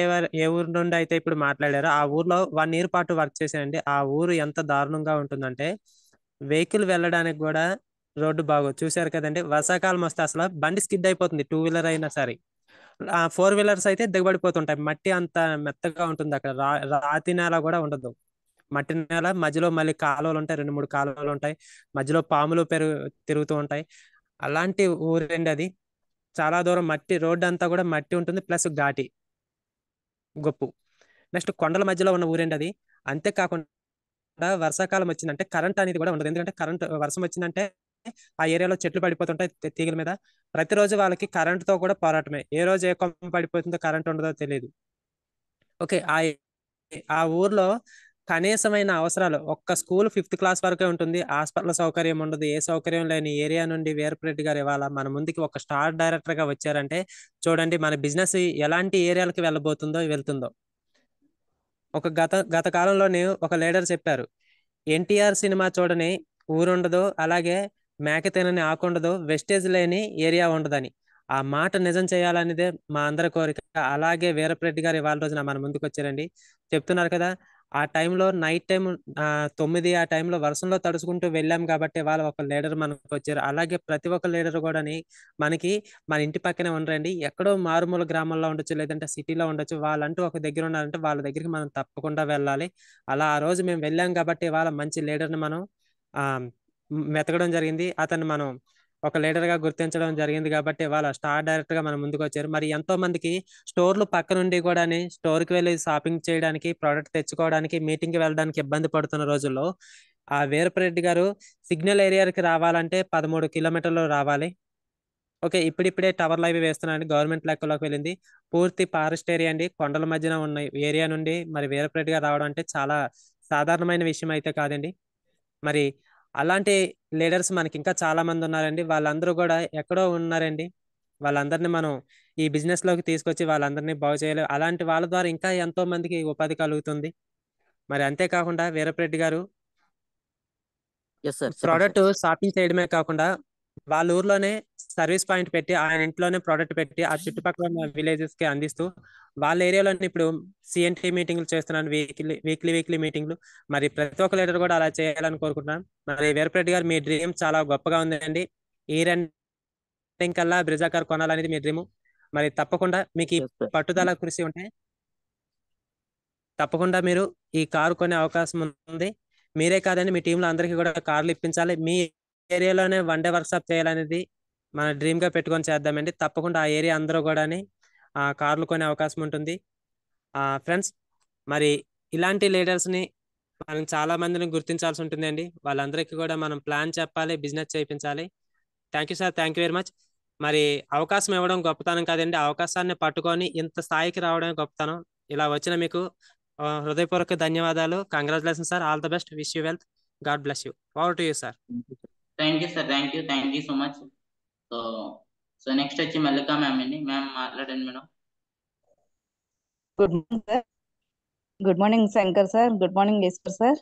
ఏ ఊరు నుండి అయితే ఇప్పుడు మాట్లాడారో ఆ ఊర్లో 1 year పాటు వర్క్ చేశానండి. ఆ ఊరు ఎంత దారుణంగా ఉంటుందంటే వెహికల్ వెళ్ళడానికి కూడా రోడ్డు బాగోదు. చూశారు కదండి, వర్షాకాలం వస్తే అసలు బండి స్కిడ్ అయిపోతుంది, 2 wheeler అయినా సరే. 4 wheelers అయితే దిగబడిపోతుంటాయి. మట్టి అంత మెత్తగా ఉంటుంది అక్కడ, రాతి నేల కూడా ఉండదు, మట్టి నేల. మధ్యలో మళ్ళీ కాలువలు ఉంటాయి, 2-3 కాలువలు ఉంటాయి, మధ్యలో పాములు తిరుగుతూ ఉంటాయి. అలాంటి ఊరండి అది. చాలా దూరం మట్టి, రోడ్డు అంతా కూడా మట్టి ఉంటుంది, ప్లస్ ఘాటి గొప్పు. నెక్స్ట్ కొండల మధ్యలో ఉన్న ఊరండి అది. అంతేకాకుండా వర్షాకాలం వచ్చిందంటే కరెంట్ అనేది కూడా ఉండదు. ఎందుకంటే వర్షం వచ్చిందంటే ఆ ఏరియాలో చెట్లు పడిపోతుంటాయి తీగల మీద. ప్రతిరోజు వాళ్ళకి కరెంటుతో కూడా పోరాటమే. ఏ రోజు ఏ కొమ్మ పడిపోతుందో కరెంట్ ఉండదో తెలియదు. ఓకే, ఆ ఊర్లో కనీసమైన అవసరాలు, ఒక్క స్కూల్ 5th class వరకే ఉంటుంది, హాస్పిటల్ సౌకర్యం ఉండదు. ఏ సౌకర్యం లేని ఏరియా నుండి వీరప్రెడ్డి గారు ఇవాళ మన ముందుకి ఒక స్టార్ డైరెక్టర్ గా వచ్చారంటే చూడండి మన బిజినెస్ ఎలాంటి ఏరియాలకు వెళ్తుందో. ఒక గత కాలంలోనే ఒక లీడర్ చెప్పారు, ఎన్టీఆర్ సినిమా చూడని ఊరుండదు, అలాగే మేక తినని ఆకుండదు, వెస్టేజ్ లేని ఏరియా ఉండదని. ఆ మాట నిజం చేయాలనేదే మా అందరి కోరిక. అలాగే వీరప్రెడ్డి గారు ఇవాళ రోజున మన ముందుకు వచ్చారండి. చెప్తున్నారు కదా, ఆ టైంలో నైట్ టైం 9 ఆ టైంలో వర్షంలో తడుచుకుంటూ వెళ్ళాం కాబట్టి వాళ్ళ ఒక లీడర్ మనకు వచ్చారు. అలాగే ప్రతి ఒక్క లీడర్ కూడా మనకి మన ఇంటి పక్కనే ఉండరండి, ఎక్కడో మారుమూల గ్రామాల్లో ఉండొచ్చు, లేదంటే సిటీలో ఉండొచ్చు. వాళ్ళంటూ ఒక దగ్గర ఉన్నారంటే వాళ్ళ దగ్గరికి మనం తప్పకుండా వెళ్ళాలి. అలా ఆ రోజు మేము వెళ్ళాం కాబట్టి వాళ్ళ మంచి లీడర్ని మనం వెతకడం జరిగింది. అతన్ని మనం ఒక లీడర్ గా గుర్తించడం జరిగింది కాబట్టి వాళ్ళ స్టార్ డైరెక్టర్ గా మన ముందుకు వచ్చారు. మరి ఎంతో మందికి స్టోర్లు పక్క నుండి కూడా స్టోర్ కి వెళ్ళి షాపింగ్ చేయడానికి, ప్రోడక్ట్ తెచ్చుకోవడానికి, మీటింగ్ కి వెళ్ళడానికి ఇబ్బంది పడుతున్న రోజుల్లో ఆ వీరప్రెడ్డి గారు సిగ్నల్ ఏరియాకి రావాలంటే 13 kilometers రావాలి. ఓకే, ఇప్పుడిప్పుడే టవర్లు అవి వేస్తున్నారండి, గవర్నమెంట్ లెక్కలోకి వెళ్ళింది. పూర్తి ఫారెస్ట్ ఏరియా అండి, కొండల మధ్యన ఉన్న ఏరియా నుండి మరి వీరప్రెడ్డి గారు రావడం అంటే చాలా సాధారణమైన విషయం అయితే కాదండి. మరి అలాంటి లీడర్స్ మనకి ఇంకా చాలా మంది ఉన్నారండి. వాళ్ళందరూ కూడా ఎక్కడో ఉన్నారండి. వాళ్ళందరినీ మనం ఈ బిజినెస్ లోకి తీసుకొచ్చి వాళ్ళందరినీ బాగు చేయాలి. అలాంటి వాళ్ళ ద్వారా ఇంకా ఎంతో మందికి ఉపాధి కలుగుతుంది. మరి అంతేకాకుండా వీరప్రెడ్డి గారు ఎస్ సార్, ప్రోడక్ట్ షాపింగ్ చేయడమే కాకుండా వాళ్ళ ఊర్లోనే సర్వీస్ పాయింట్ పెట్టి ఆయన ఇంట్లోనే ప్రోడక్ట్ పెట్టి ఆ చుట్టుపక్కల ఉన్న విలేజెస్ కి అందిస్తూ వాళ్ళ ఏరియాలోనే ఇప్పుడు సిఎన్టీ మీటింగ్లు చేస్తున్నాను, వీక్లీ మీటింగ్లు. మరి ప్రతి ఒక్క లీడర్ కూడా అలా చేయాలని కోరుకుంటున్నాను. మరి వీరప్రెడ్డి గారు, మీ డ్రీమ్ చాలా గొప్పగా ఉందండి. ఈ రెండింగ్ కల్లా బ్రిజా కార్ కొనాలనేది మీ డ్రీమ్. మరి తప్పకుండా మీకు ఈ Yes, sir. పట్టుదల కృషి ఉంటే తప్పకుండా మీరు ఈ కారు కొనే అవకాశం ఉంది. మీరే కాదండి, మీ టీంలో అందరికీ కూడా కార్లు ఇప్పించాలి. మీ ఏరియాలోనే వన్ డే వర్క్షాప్ చేయాలనేది మన డ్రీమ్ గా పెట్టుకొని చేద్దామండి. తప్పకుండా ఆ ఏరియా అందరూ కూడా ఆ కార్లు కొనే అవకాశం ఉంటుంది. ఫ్రెండ్స్, మరి ఇలాంటి లీడర్స్ ని మనం చాలా మందిని గుర్తించాల్సి ఉంటుందండి. వాళ్ళందరికీ కూడా మనం ప్లాన్ చెప్పాలి, బిజినెస్ చేయించాలి. Thank you sir, thank you very much. మరి అవకాశం ఇవ్వడం గొప్పతనం కాదండి, అవకాశాన్ని పట్టుకొని ఇంత స్థాయికి రావడమే గొప్పతనం. ఇలా వచ్చిన మీకు హృదయపూర్వక ధన్యవాదాలు. Congratulation sir, all the best, wish you wealth, God bless you. Over to you sir. Thank you sir, thank you so much. So next వచ్చి మల్లికా మ్యామ్ అండి. మ్యామ్ మాట్లాడండి madam. Good morning sir. Good morning Shankar sir. Good morning Eshwar sir.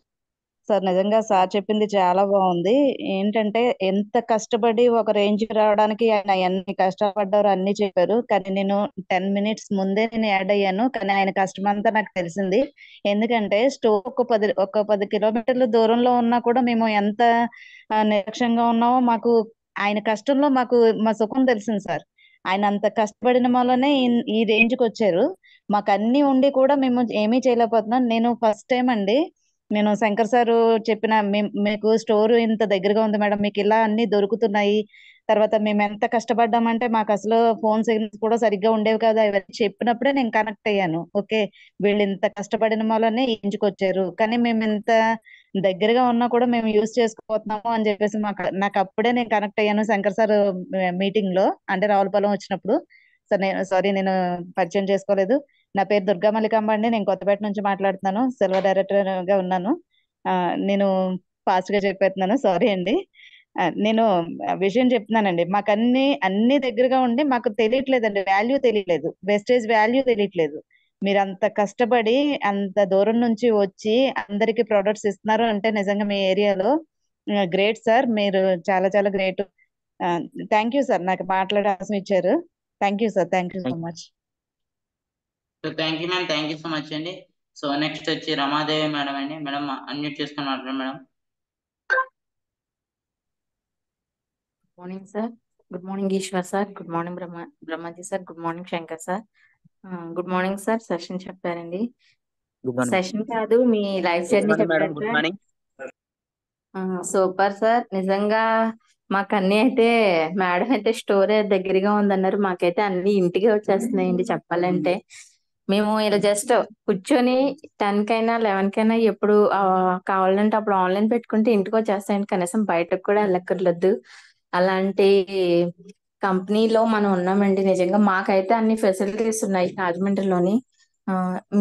Sir నిజంగా sir చెప్పింది చాలా బాగుంది. ఏంటంటే ఎంత కష్టపడి ఒక రేంజ్ రావడానికి ఆయన ఎన్ని కష్టపడ్డారో అన్ని చెప్పారు. కానీ నేను 10 minutes ముందే నేను యాడ్ అయ్యాను. కానీ ఆయన కష్టం అంతా నాకు తెలిసింది. ఎందుకంటే స్టోర్ ఒక 10 kilometers దూరంలో ఉన్నా కూడా మేము ఎంత నిర్లక్ష్యంగా ఉన్నామో మాకు ఆయన కష్టంలో మాకు మా సుఖం తెలిసింది సార్. ఆయన అంత కష్టపడిన వల్లనే ఈ రేంజ్కి వచ్చారు. మాకు అన్ని ఉండి కూడా మేము ఏమీ చేయలేకపోతున్నాం. నేను ఫస్ట్ టైం అండి, నేను శంకర్ సార్ చెప్పిన మీకు స్టోర్ ఇంత దగ్గరగా ఉంది మేడం, మీకు ఇలా అన్ని దొరుకుతున్నాయి, తర్వాత మేము ఎంత కష్టపడ్డామంటే మాకు అసలు ఫోన్ సిగ్నల్స్ కూడా సరిగ్గా ఉండేవి కదా, ఇవన్నీ చెప్పినప్పుడే నేను కనెక్ట్ అయ్యాను. ఓకే, వీళ్ళు ఇంత కష్టపడిన వల్లనే ఇంచుకొచ్చారు, కానీ మేము ఇంత దగ్గరగా ఉన్నా కూడా మేము యూజ్ చేసుకోపోతున్నాము అని చెప్పేసి నాకు అప్పుడే నేను కనెక్ట్ అయ్యాను శంకర్ సార్ మీటింగ్ లో, అంటే రావులపాలెం వచ్చినప్పుడు. సారీ నేను పరిచయం చేసుకోలేదు. నా పేరు దుర్గా మల్లికాంబ అండి. నేను కొత్తపేట నుంచి మాట్లాడుతున్నాను. సిల్వర్ డైరెక్టర్ గా ఉన్నాను. నేను ఫాస్ట్ గా చెప్పేస్తున్నాను, సారీ అండి. నేను విషయం చెప్తున్నానండి, మాకు అన్ని దగ్గరగా ఉండి మాకు తెలియట్లేదండి, వాల్యూ తెలియట్లేదు, వేస్టేజ్ వాల్యూ తెలియట్లేదు. మీరు అంత కష్టపడి అంత దూరం నుంచి వచ్చి అందరికి ప్రొడక్ట్స్ ఇస్తున్నారు అంటే నిజంగా మీ ఏరియాలో గ్రేట్ సార్. మీరు చాలా చాలా గ్రేట్. థ్యాంక్ యూ సార్, నాకు మాట్లాడే అవకాశం ఇచ్చారు. Thank you sir, thank you so much. So thank you ma'am, thank you so much అండి. సో నెక్స్ట్ వచ్చి రమాదేవి మేడం అండి. మేడం అన్మ్యూట్ చేసుకొని మాట్లాడండి madam. Good morning sir. Good morning Eshwar sir. Good morning Brahmaji sir. Good morning Shankar sir. Good morning sir. Session చెప్పారండి. Good morning. Session కాదు, మీ life journey చెప్పారు good sir. Morning. Super sir. నిజంగా మాకు అన్ని అయితే, మేడం అయితే స్టోర్ దగ్గరగా ఉందన్నారు, మాకైతే అన్ని ఇంటికి వచ్చేస్తున్నాయండి చెప్పాలంటే. మేము ఇలా జస్ట్ కూర్చొని 10 కైనా 11 కైనా ఎప్పుడు కావాలంటే అప్పుడు ఆన్లైన్ పెట్టుకుంటే ఇంటికి వచ్చేస్తాయండి, కనీసం బయటకు కూడా వెళ్ళక్కర్లేదు. అలాంటి కంపెనీలో మనం ఉన్నామండి. నిజంగా మాకైతే అన్ని ఫెసిలిటీస్ ఉన్నాయి రాజమండ్రిలోని.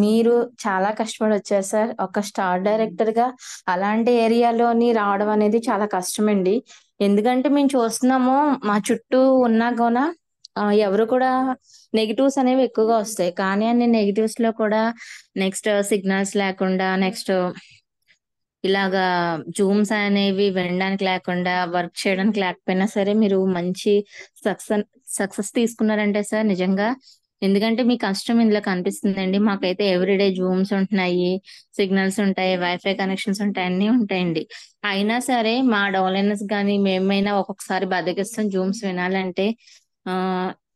మీరు చాలా కష్టపడి వచ్చారు సార్. ఒక స్టార్ డైరెక్టర్ గా అలాంటి ఏరియాలోని రావడం అనేది చాలా కష్టమండి. ఎందుకంటే మేము చూస్తున్నాము, మా చుట్టూ ఉన్నా కూడా ఎవరు కూడా నెగిటివ్స్ అనేవి ఎక్కువగా వస్తాయి. కానీ అన్ని నెగిటివ్స్ లో కూడా నెక్స్ట్ సిగ్నల్స్ లేకుండా, నెక్స్ట్ ఇలాగా జూమ్స్ అనేవి వినడానికి లేకుండా, వర్క్ చేయడానికి లేకపోయినా సరే మీరు మంచి సక్సెస్ తీసుకున్నారంటే సార్ నిజంగా. ఎందుకంటే మీ కష్టం ఇందులో కనిపిస్తుందండి. మాకైతే ఎవ్రీడే జూమ్స్ ఉంటున్నాయి, సిగ్నల్స్ ఉంటాయి, వైఫై కనెక్షన్స్ ఉంటాయి, అన్ని ఉంటాయండి. అయినా సరే మా డౌన్లైనర్స్ కానీ మేమైనా ఒక్కొక్కసారి బద్దకిస్తాం జూమ్స్ వినాలంటే.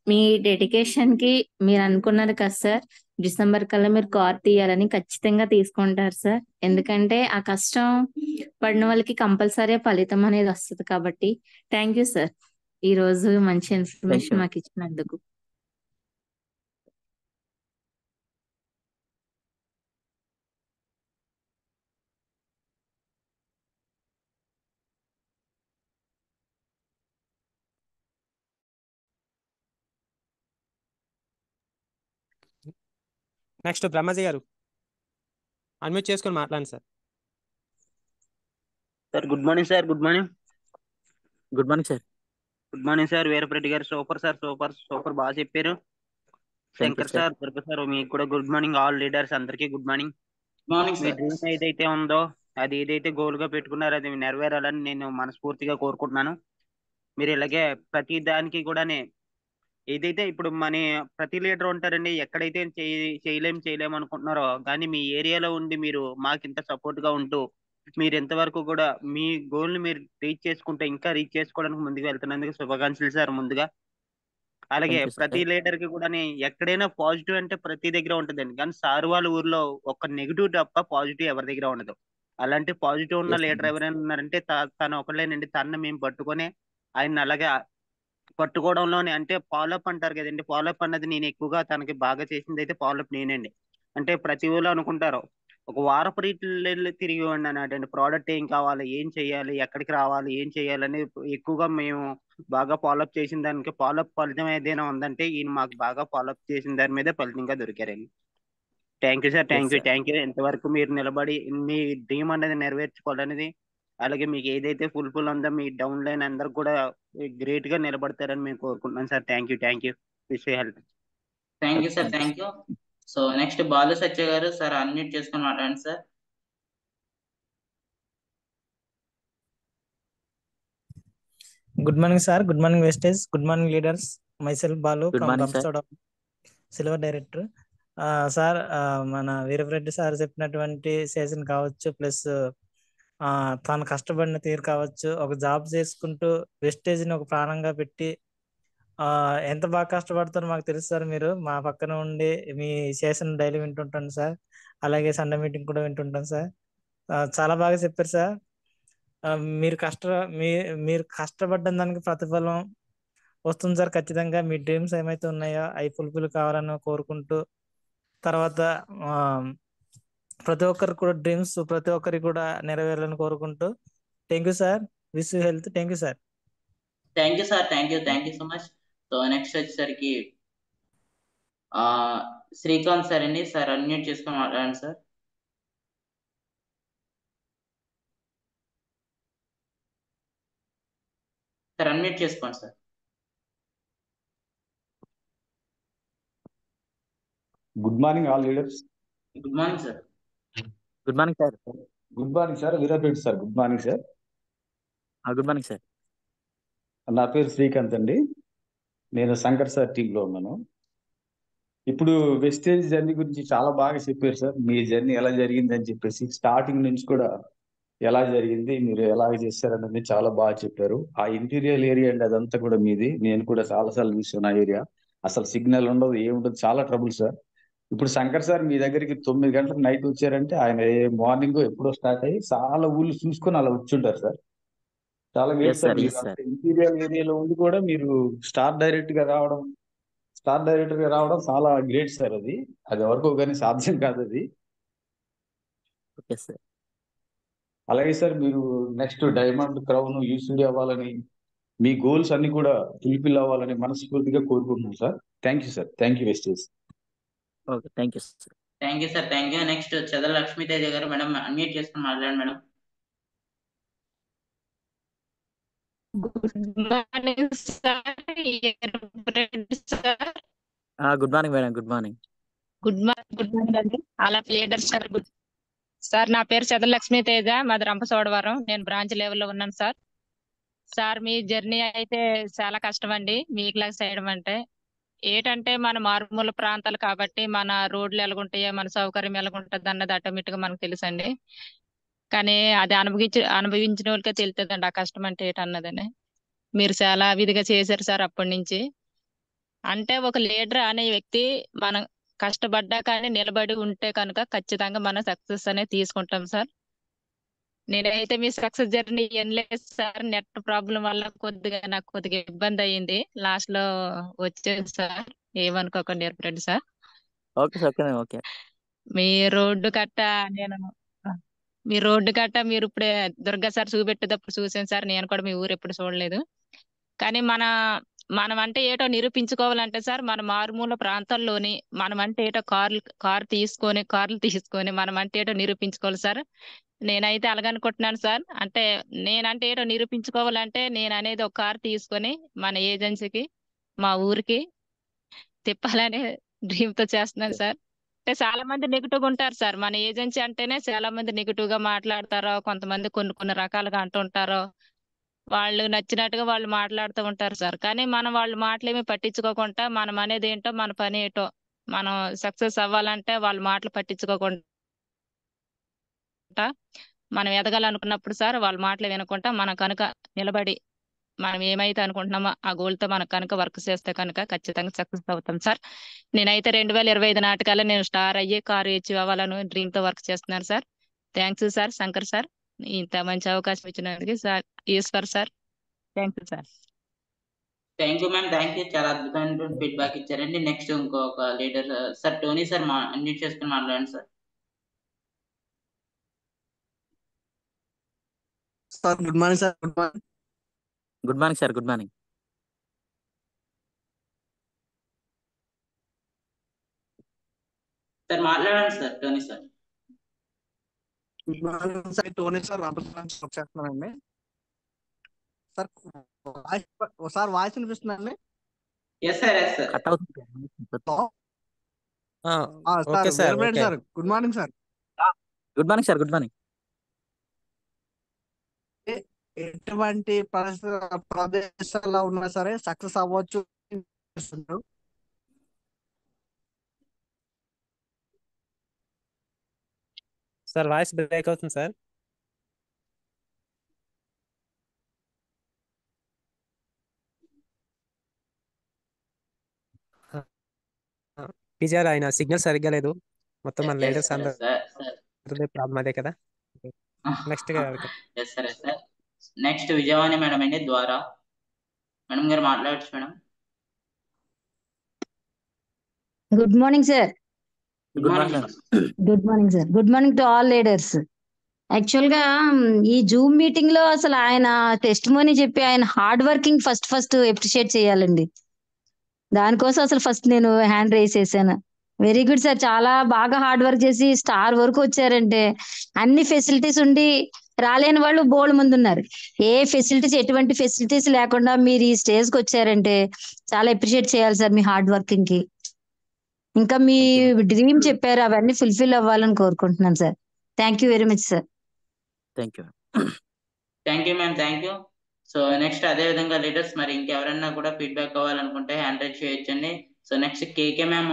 మీ డెడికేషన్ కి మీరు అనుకున్నారు కదా సార్, డిసెంబర్ కల్లా మీరు కార్ తీయాలని, ఖచ్చితంగా తీసుకుంటారు సార్. ఎందుకంటే ఆ కష్టం పడిన వాళ్ళకి కంపల్సరీ ఫలితం అనేది వస్తుంది కాబట్టి. థ్యాంక్ యూ సార్, ఈ రోజు మంచి ఇన్ఫర్మేషన్ మాకు ఇచ్చినందుకు. నెక్స్ట్ బ్రహ్మాజీ గారు అన్మ్యూట్ చేసుకొని మాట్లాడండి sir. Sir good morning sir. Good morning. Good morning sir. Good morning sir. Veerapreddy garu super sir, super బాగా చెప్పారు. శంకర్ సార్, దుర్గ సార్, మీకు కూడా గుడ్ మార్నింగ్. ఆల్ లీడర్స్ అందరికీ గుడ్ మార్నింగ్. మార్నింగ్ మీ సార్. డ్రీమ్ ఏదైతే ఉందో, అది ఏదైతే గోల్ గా పెట్టుకున్నారో అది నెరవేరాలని నేను మనస్ఫూర్తిగా కోరుకుంటున్నాను. మీరు ఇలాగే ప్రతి దానికి కూడానే ఏదైతే ఇప్పుడు మన ప్రతి లీడర్ ఉంటారండి, ఎక్కడైతే చేయలేం అనుకుంటున్నారో కానీ మీ ఏరియాలో ఉండి మీరు మాకు ఇంత సపోర్ట్ గా ఉంటూ మీరు ఎంతవరకు కూడా మీ గోల్ ని మీరు రీచ్ చేసుకుంటే ఇంకా రీచ్ చేసుకోవడానికి ముందుకు వెళ్తున్నందుకు శుభాకాంక్షలు సార్ ముందుగా. అలాగే థ్యాంక్ యూ ప్రతి సార్. లీడర్ కి కూడా ఎక్కడైనా పాజిటివ్ అంటే ప్రతి దగ్గర ఉంటుందండి, కానీ సార్ వాళ్ళ ఊర్లో ఒక నెగిటివ్ తప్ప పాజిటివ్ ఎవరి దగ్గర ఉండదు. అలాంటి పాజిటివ్ ఉన్న Yes, లీడర్ sir. ఎవరైనా ఉన్నారంటే తను ఒకళ్ళేనండి. తనని మేము పట్టుకొని ఆయన అలాగే పట్టుకోవడంలోనే అంటే ఫాలోఅప్ అంటారు కదండి, ఫాలోఅప్ అన్నది నేను ఎక్కువగా తనకి బాగా చేసింది అయితే ఫాలోఅప్ నేనండి. అంటే ప్రతి ఊళ్ళో అనుకుంటారు ఒక వారపు రీట్లు తిరిగి ఉన్నానండి, ప్రోడక్ట్ ఏం కావాలి, ఏం చేయాలి, ఎక్కడికి రావాలి, ఏం చేయాలని ఎక్కువగా మేము బాగా ఫాలోఅప్ చేసిన దానికి ఫాలోఅప్ ఫలితం ఏదైనా ఉందంటే ఈయన మాకు బాగా ఫాలోఅప్ చేసిన దాని మీదే ఫలితంగా దొరికారండి. Thank you sir, Yes, sir. Thank you. ఇంతవరకు మీరు నిలబడి మీ డ్రీమ్ అనేది నెరవేర్చుకోవాలనేది, అలాగే మీకు ఏదైతే ఫుల్ఫిల్ ఉందో మీ డౌన్ లైన్ అందరు కూడా గ్రేట్ గా నిలబడతారని మేము కోరుకుంటున్నాం సార్. Thank you. Wish health. Thank you Okay, సార్, thank you, thank you. So next Balu Satya garu, sir unmute చేసుకొని మాట్లాడండి sir. Good morning sir, good morning Vestige, good morning leaders. Myself Balu Good from morning, sir. Rampachoda, silver director. Sir, మన Veerabhareddy sir చెప్పినటువంటి session కావచ్చు, plus తాను కష్టపడిన తీరు కావచ్చు, ఒక జాబ్ చేసుకుంటూ వెస్టేజ్ని ఒక ప్రాణంగా పెట్టి ఎంత బాగా కష్టపడతారో మాకు తెలుసు సార్. మీరు మా పక్కన ఉండి మీ సెషన్ డైలీ వింటుంటాను సార్, అలాగే సండే మీటింగ్ కూడా వింటుంటాను సార్. చాలా బాగా చెప్పారు సార్. మీరు మీరు కష్టపడ్డ దానికి ప్రతిఫలం వస్తుంది సార్ ఖచ్చితంగా. మీ డ్రీమ్స్ ఏమైతే ఉన్నాయో అవి ఫుల్ఫిల్ కావాలని కోరుకుంటూ, తర్వాత ప్రతి ఒక్కరికి కూడా డ్రీమ్స్ ప్రతి ఒక్కరికి కూడా నెరవేరాలని కోరుకుంటూ, thank you sir. Wish you health. Thank you sir. Thank you sir, thank you so much. So next వచ్చేసరికి శ్రీకాంత్ సార్ అండి, సార్ అన్మ్యూట్ చేసుకొని మాట్లాడండి సార్. సార్ అన్మ్యూట్ చేసుకోండి sir. Good morning all leaders. Good morning sir. Good morning sir. Good morning sir. Veerapeta sir. Good morning sir. Good morning sir. నా పేరు శ్రీకాంత్ అండి. నేను Shankar sir టీంలో ఉన్నాను. ఇప్పుడు వెస్టేజ్ జర్నీ గురించి చాలా బాగా చెప్పారు సార్. మీ జర్నీ ఎలా జరిగింది అని చెప్పేసి, స్టార్టింగ్ నుంచి కూడా ఎలా జరిగింది, మీరు ఎలా చేశారన్నది చాలా బాగా చెప్పారు. ఆ ఇంటీరియర్ ఏరియా అండి, అదంతా కూడా మీది. నేను కూడా చాలాసార్లు చూసాను ఆ ఏరియా. అసలు సిగ్నల్ ఉండదు, ఏముండదు, చాలా ట్రబుల్ సార్. ఇప్పుడు శంకర్ సార్ మీ దగ్గరికి 9 గంటలకు నైట్ వచ్చారంటే ఆయన మార్నింగ్ ఎప్పుడో స్టార్ట్ అయ్యి చాలా ఊళ్ళు చూసుకొని అలా వచ్చుంటారు సార్. చాలా Yes, గ్రేట్ సార్. sir. మీరు Yes, sir. అంత ఇంటీరియర్ ఏరియాలో ఉండి కూడా మీరు స్టార్ డైరెక్టర్ గా రావడం చాలా గ్రేట్ సార్. అది ఎవరికో కానీ సాధ్యం కాదు అది. Okay, sir. అలాగే సార్, మీరు నెక్స్ట్ డైమండ్ క్రౌన్ యూసీడీ అవ్వాలని, మీ గోల్స్ అన్ని కూడా ఫుల్ఫిల్ అవ్వాలని మనస్ఫూర్తిగా కోరుకుంటున్నాను sir. Thank you sir. Thank you వెస్టేజ్. Okay, thank you, sir. Thank you sir, thank you. Next Chadala Lakshmi Teja గారు, మేడం అన్మ్యూట్ చేసుకొని మాట్లాడండి madam. Good morning sir. Sir good morning madam. Good morning. Good morning అండి. అలా leader sir. Good sir, నా పేరు చదల లక్ష్మీ తేజ, మాది రంపచోడవరం. నేను బ్రాంచ్ లెవెల్లో ఉన్నాను సార్. సార్, మీ జర్నీ అయితే చాలా కష్టం అండి. మీకులా చేయడం అంటే ఏంటంటే మన మారుమూల ప్రాంతాలు కాబట్టి మన రోడ్లు ఎలాగుంటాయో, మన సౌకర్యం ఎలాగుంటుంది అన్నది ఆటోమేటిక్ గా మనకు తెలుసండి. కానీ అది అనుభవించిన వాళ్ళకే తెలుస్తుందండి ఆ కష్టం అంటే ఏంటన్నదని. మీరు చాలా విధిగా చేశారు సార్ అప్పటి నుంచి. అంటే ఒక లీడర్ అనే వ్యక్తి మనం కష్టపడ్డా కానీ నిలబడి ఉంటే కనుక ఖచ్చితంగా మనం సక్సెస్ అనేది తీసుకుంటాం సార్. నేనైతే మీ సక్సెస్ జర్నీ ఏం లేదు సార్, నెట్ ప్రాబ్లం వల్ల నాకు కొద్దిగా ఇబ్బంది అయ్యింది. లాస్ట్ లో వచ్చేది సార్, ఏమనుకోకండి ఏర్పడండి sir. Okay sir. Okay okay. మీ రోడ్డు కట్ట నేను మీ రోడ్డు కట్ట మీరు ఇప్పుడే దుర్గా సార్ చూపెట్టేటప్పుడు చూసాను సార్. నేను కూడా మీ ఊరు ఎప్పుడు చూడలేదు. కానీ మనం అంటే ఏటో నిరూపించుకోవాలంటే సార్, మన మారుమూల ప్రాంతాల్లోని మనం అంటే ఏటో కార్లు తీసుకొని మనం అంటే ఏటో నిరూపించుకోవాలి సార్. నేనైతే అలాగనుకుంటున్నాను సార్. అంటే నేనంటే ఏటో నిరూపించుకోవాలంటే నేను అనేది ఒక కార్ తీసుకొని మన ఏజెన్సీకి, మా ఊరికి తిప్పాలనే డ్రీమ్ తో చేస్తున్నాను సార్. అంటే చాలా మంది నెగిటివ్ గా ఉంటారు సార్. మన ఏజెన్సీ అంటేనే చాలా మంది నెగిటివ్ గా మాట్లాడతారో, కొంతమంది కొన్ని రకాలుగా అంటుంటారో. వాళ్ళు నచ్చినట్టుగా వాళ్ళు మాట్లాడుతూ ఉంటారు సార్. కానీ మనం వాళ్ళ మాటలేమి పట్టించుకోకుండా మనం అనేది ఏంటో మన పని ఏంటో మనం సక్సెస్ అవ్వాలంటే వాళ్ళ మాటలు పట్టించుకోకుండా మనం ఎదగాలనుకున్నప్పుడు సార్ వాళ్ళ మాటలు వినకుండా మనం కనుక నిలబడి మనం ఏమైతే అనుకుంటున్నామో ఆ గోల్ తో మనం కనుక వర్క్ చేస్తే కనుక ఖచ్చితంగా సక్సెస్ అవుతాం సార్. నేనైతే 2025 నాటికల్లా నేను స్టార్ అయ్యి కారు అచీవ్ అవ్వాలని డ్రీమ్ తో వర్క్ చేస్తున్నాను sir. Thanks sir Shankar sir, ఇంత మంచి అవకాశం ఇచ్చినందుకు sir. Eshwar sir, thank you sir. Thank you ma'am, thank you. చాలా అద్భుతమైనటువంటి ఫీడ్బ్యాక్ ఇచ్చారండి. నెక్స్ట్ ఇంకొక leader sir Tony sir unmute చేసుకుని మాట్లాడండి sir. Sir good morning sir. Good morning. Good morning sir. Good morning. Sir మాట్లాడండి sir Tony sir. Good morning sir. Tony sir Rampachodavaram చేస్తున్నానండి. Sir sir voice వినిపిస్తుందండి? Yes sir, yes sir. Cut అవుతుంది okay sir. Sir okay sir good morning sir. Good morning sir. Good morning. ఎటువంటి ప్రదేశాల్లో ఉన్నా సరే success అవ్వచ్చు. Sir voice break అవుతుంది sir. Teacher ఆయన సిగ్నల్ సరిగ్గా లేదు. మొత్తం మన ఎస్ లీడర్స్ సార్, అందరూ సార్ సార్. ప్రాబ్లం అదే కదా. Next yes sir, yes sir. Next Vijayavani madam అండి, ద్వారా మేడం గారు మాట్లాడచ్చు madam. Good morning sir. Good morning madam. Good morning sir. Good morning to all leaders. Actual గా ఈ జూమ్ మీటింగ్ లో అసలు ఆయన టెస్టిమోనీ చెప్పి ఆయన హార్డ్ వర్కింగ్ ఫస్ట్ అప్రిషియేట్ చేయాలండి. దానికోసం అసలు ఫస్ట్ నేను హ్యాండ్ రైజ్ చేశాను. Very good sir. చాలా బాగా హార్డ్ వర్క్ చేసి స్టార్ వరకు వచ్చారంటే అన్ని ఫెసిలిటీస్ ఉండి రాలేని వాళ్ళు బోల్డ్ మంది ఉన్నారు. ఏ ఫెసిలిటీస్ ఎటువంటి ఫెసిలిటీస్ లేకుండా మీరు ఈ స్టేజ్ కి వచ్చారంటే చాలా అప్రిషియేట్ చేయాలి సార్ మీ హార్డ్ వర్కింగ్ కి. ఇంకా మీ డ్రీమ్ చెప్పారు అవన్నీ ఫుల్ఫిల్ అవ్వాలని కోరుకుంటున్నాను sir. Thank you very much sir. Thank you. Thank you ma'am, thank you. So next అదే విధంగా లీడర్స్ మరి ఇంకెవరైనా కూడా ఫీడ్బ్యాక్ కావాలనుకుంటే హ్యాండ్ రైజ్ చేయొచ్చండి. సో నెక్స్ట్ కేకే మ్యామ్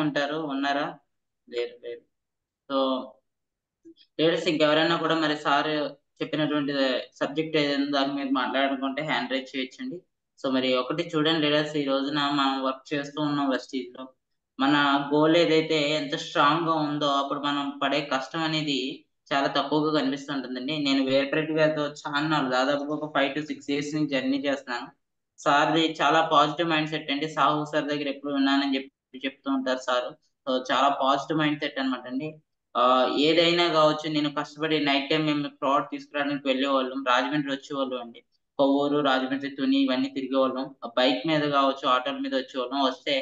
ఉన్నారా? లేరు లేరు. సో లీడర్స్ ఇంకెవరైనా కూడా మరి సార్ చెప్పినటువంటి సబ్జెక్ట్ ఏదైనా దాని మీద మాట్లాడుకుంటే హ్యాండ్ రైజ్ చేయొచ్చండి. సో మరి ఒకటి చూడండి లీడర్స్, ఈ రోజున మనం వర్క్ చేస్తూ ఉన్నాం వెస్టీజ్ లో. మన గోల్ ఏదైతే ఎంత స్ట్రాంగ్ గా ఉందో అప్పుడు మనం పడే కష్టం అనేది చాలా తక్కువగా కనిపిస్తుంటుందండి. నేను వేర్పరెడ్డి గారితో చాలా దాదాపుగా ఒక 5 to 6 years నుంచి జర్నీ చేస్తున్నాను. సార్ది చాలా పాజిటివ్ మైండ్ సెట్ అండి. సాహు సార్ దగ్గర ఎప్పుడు విన్నానని చెప్తూ ఉంటారు సార్. సో చాలా పాజిటివ్ మైండ్ సెట్ అనమాట అండి. ఏదైనా కావచ్చు, నేను కష్టపడి నైట్ టైం మేము ప్రోడక్ట్ తీసుకురావడానికి వెళ్ళేవాళ్ళం. రాజమండ్రి వచ్చేవాళ్ళం అండి. కొవ్వూరు, రాజమండ్రి, తుని ఇవన్నీ తిరిగేవాళ్ళం. బైక్ మీద కావచ్చు, ఆటోల మీద వచ్చేవాళ్ళం. వస్తే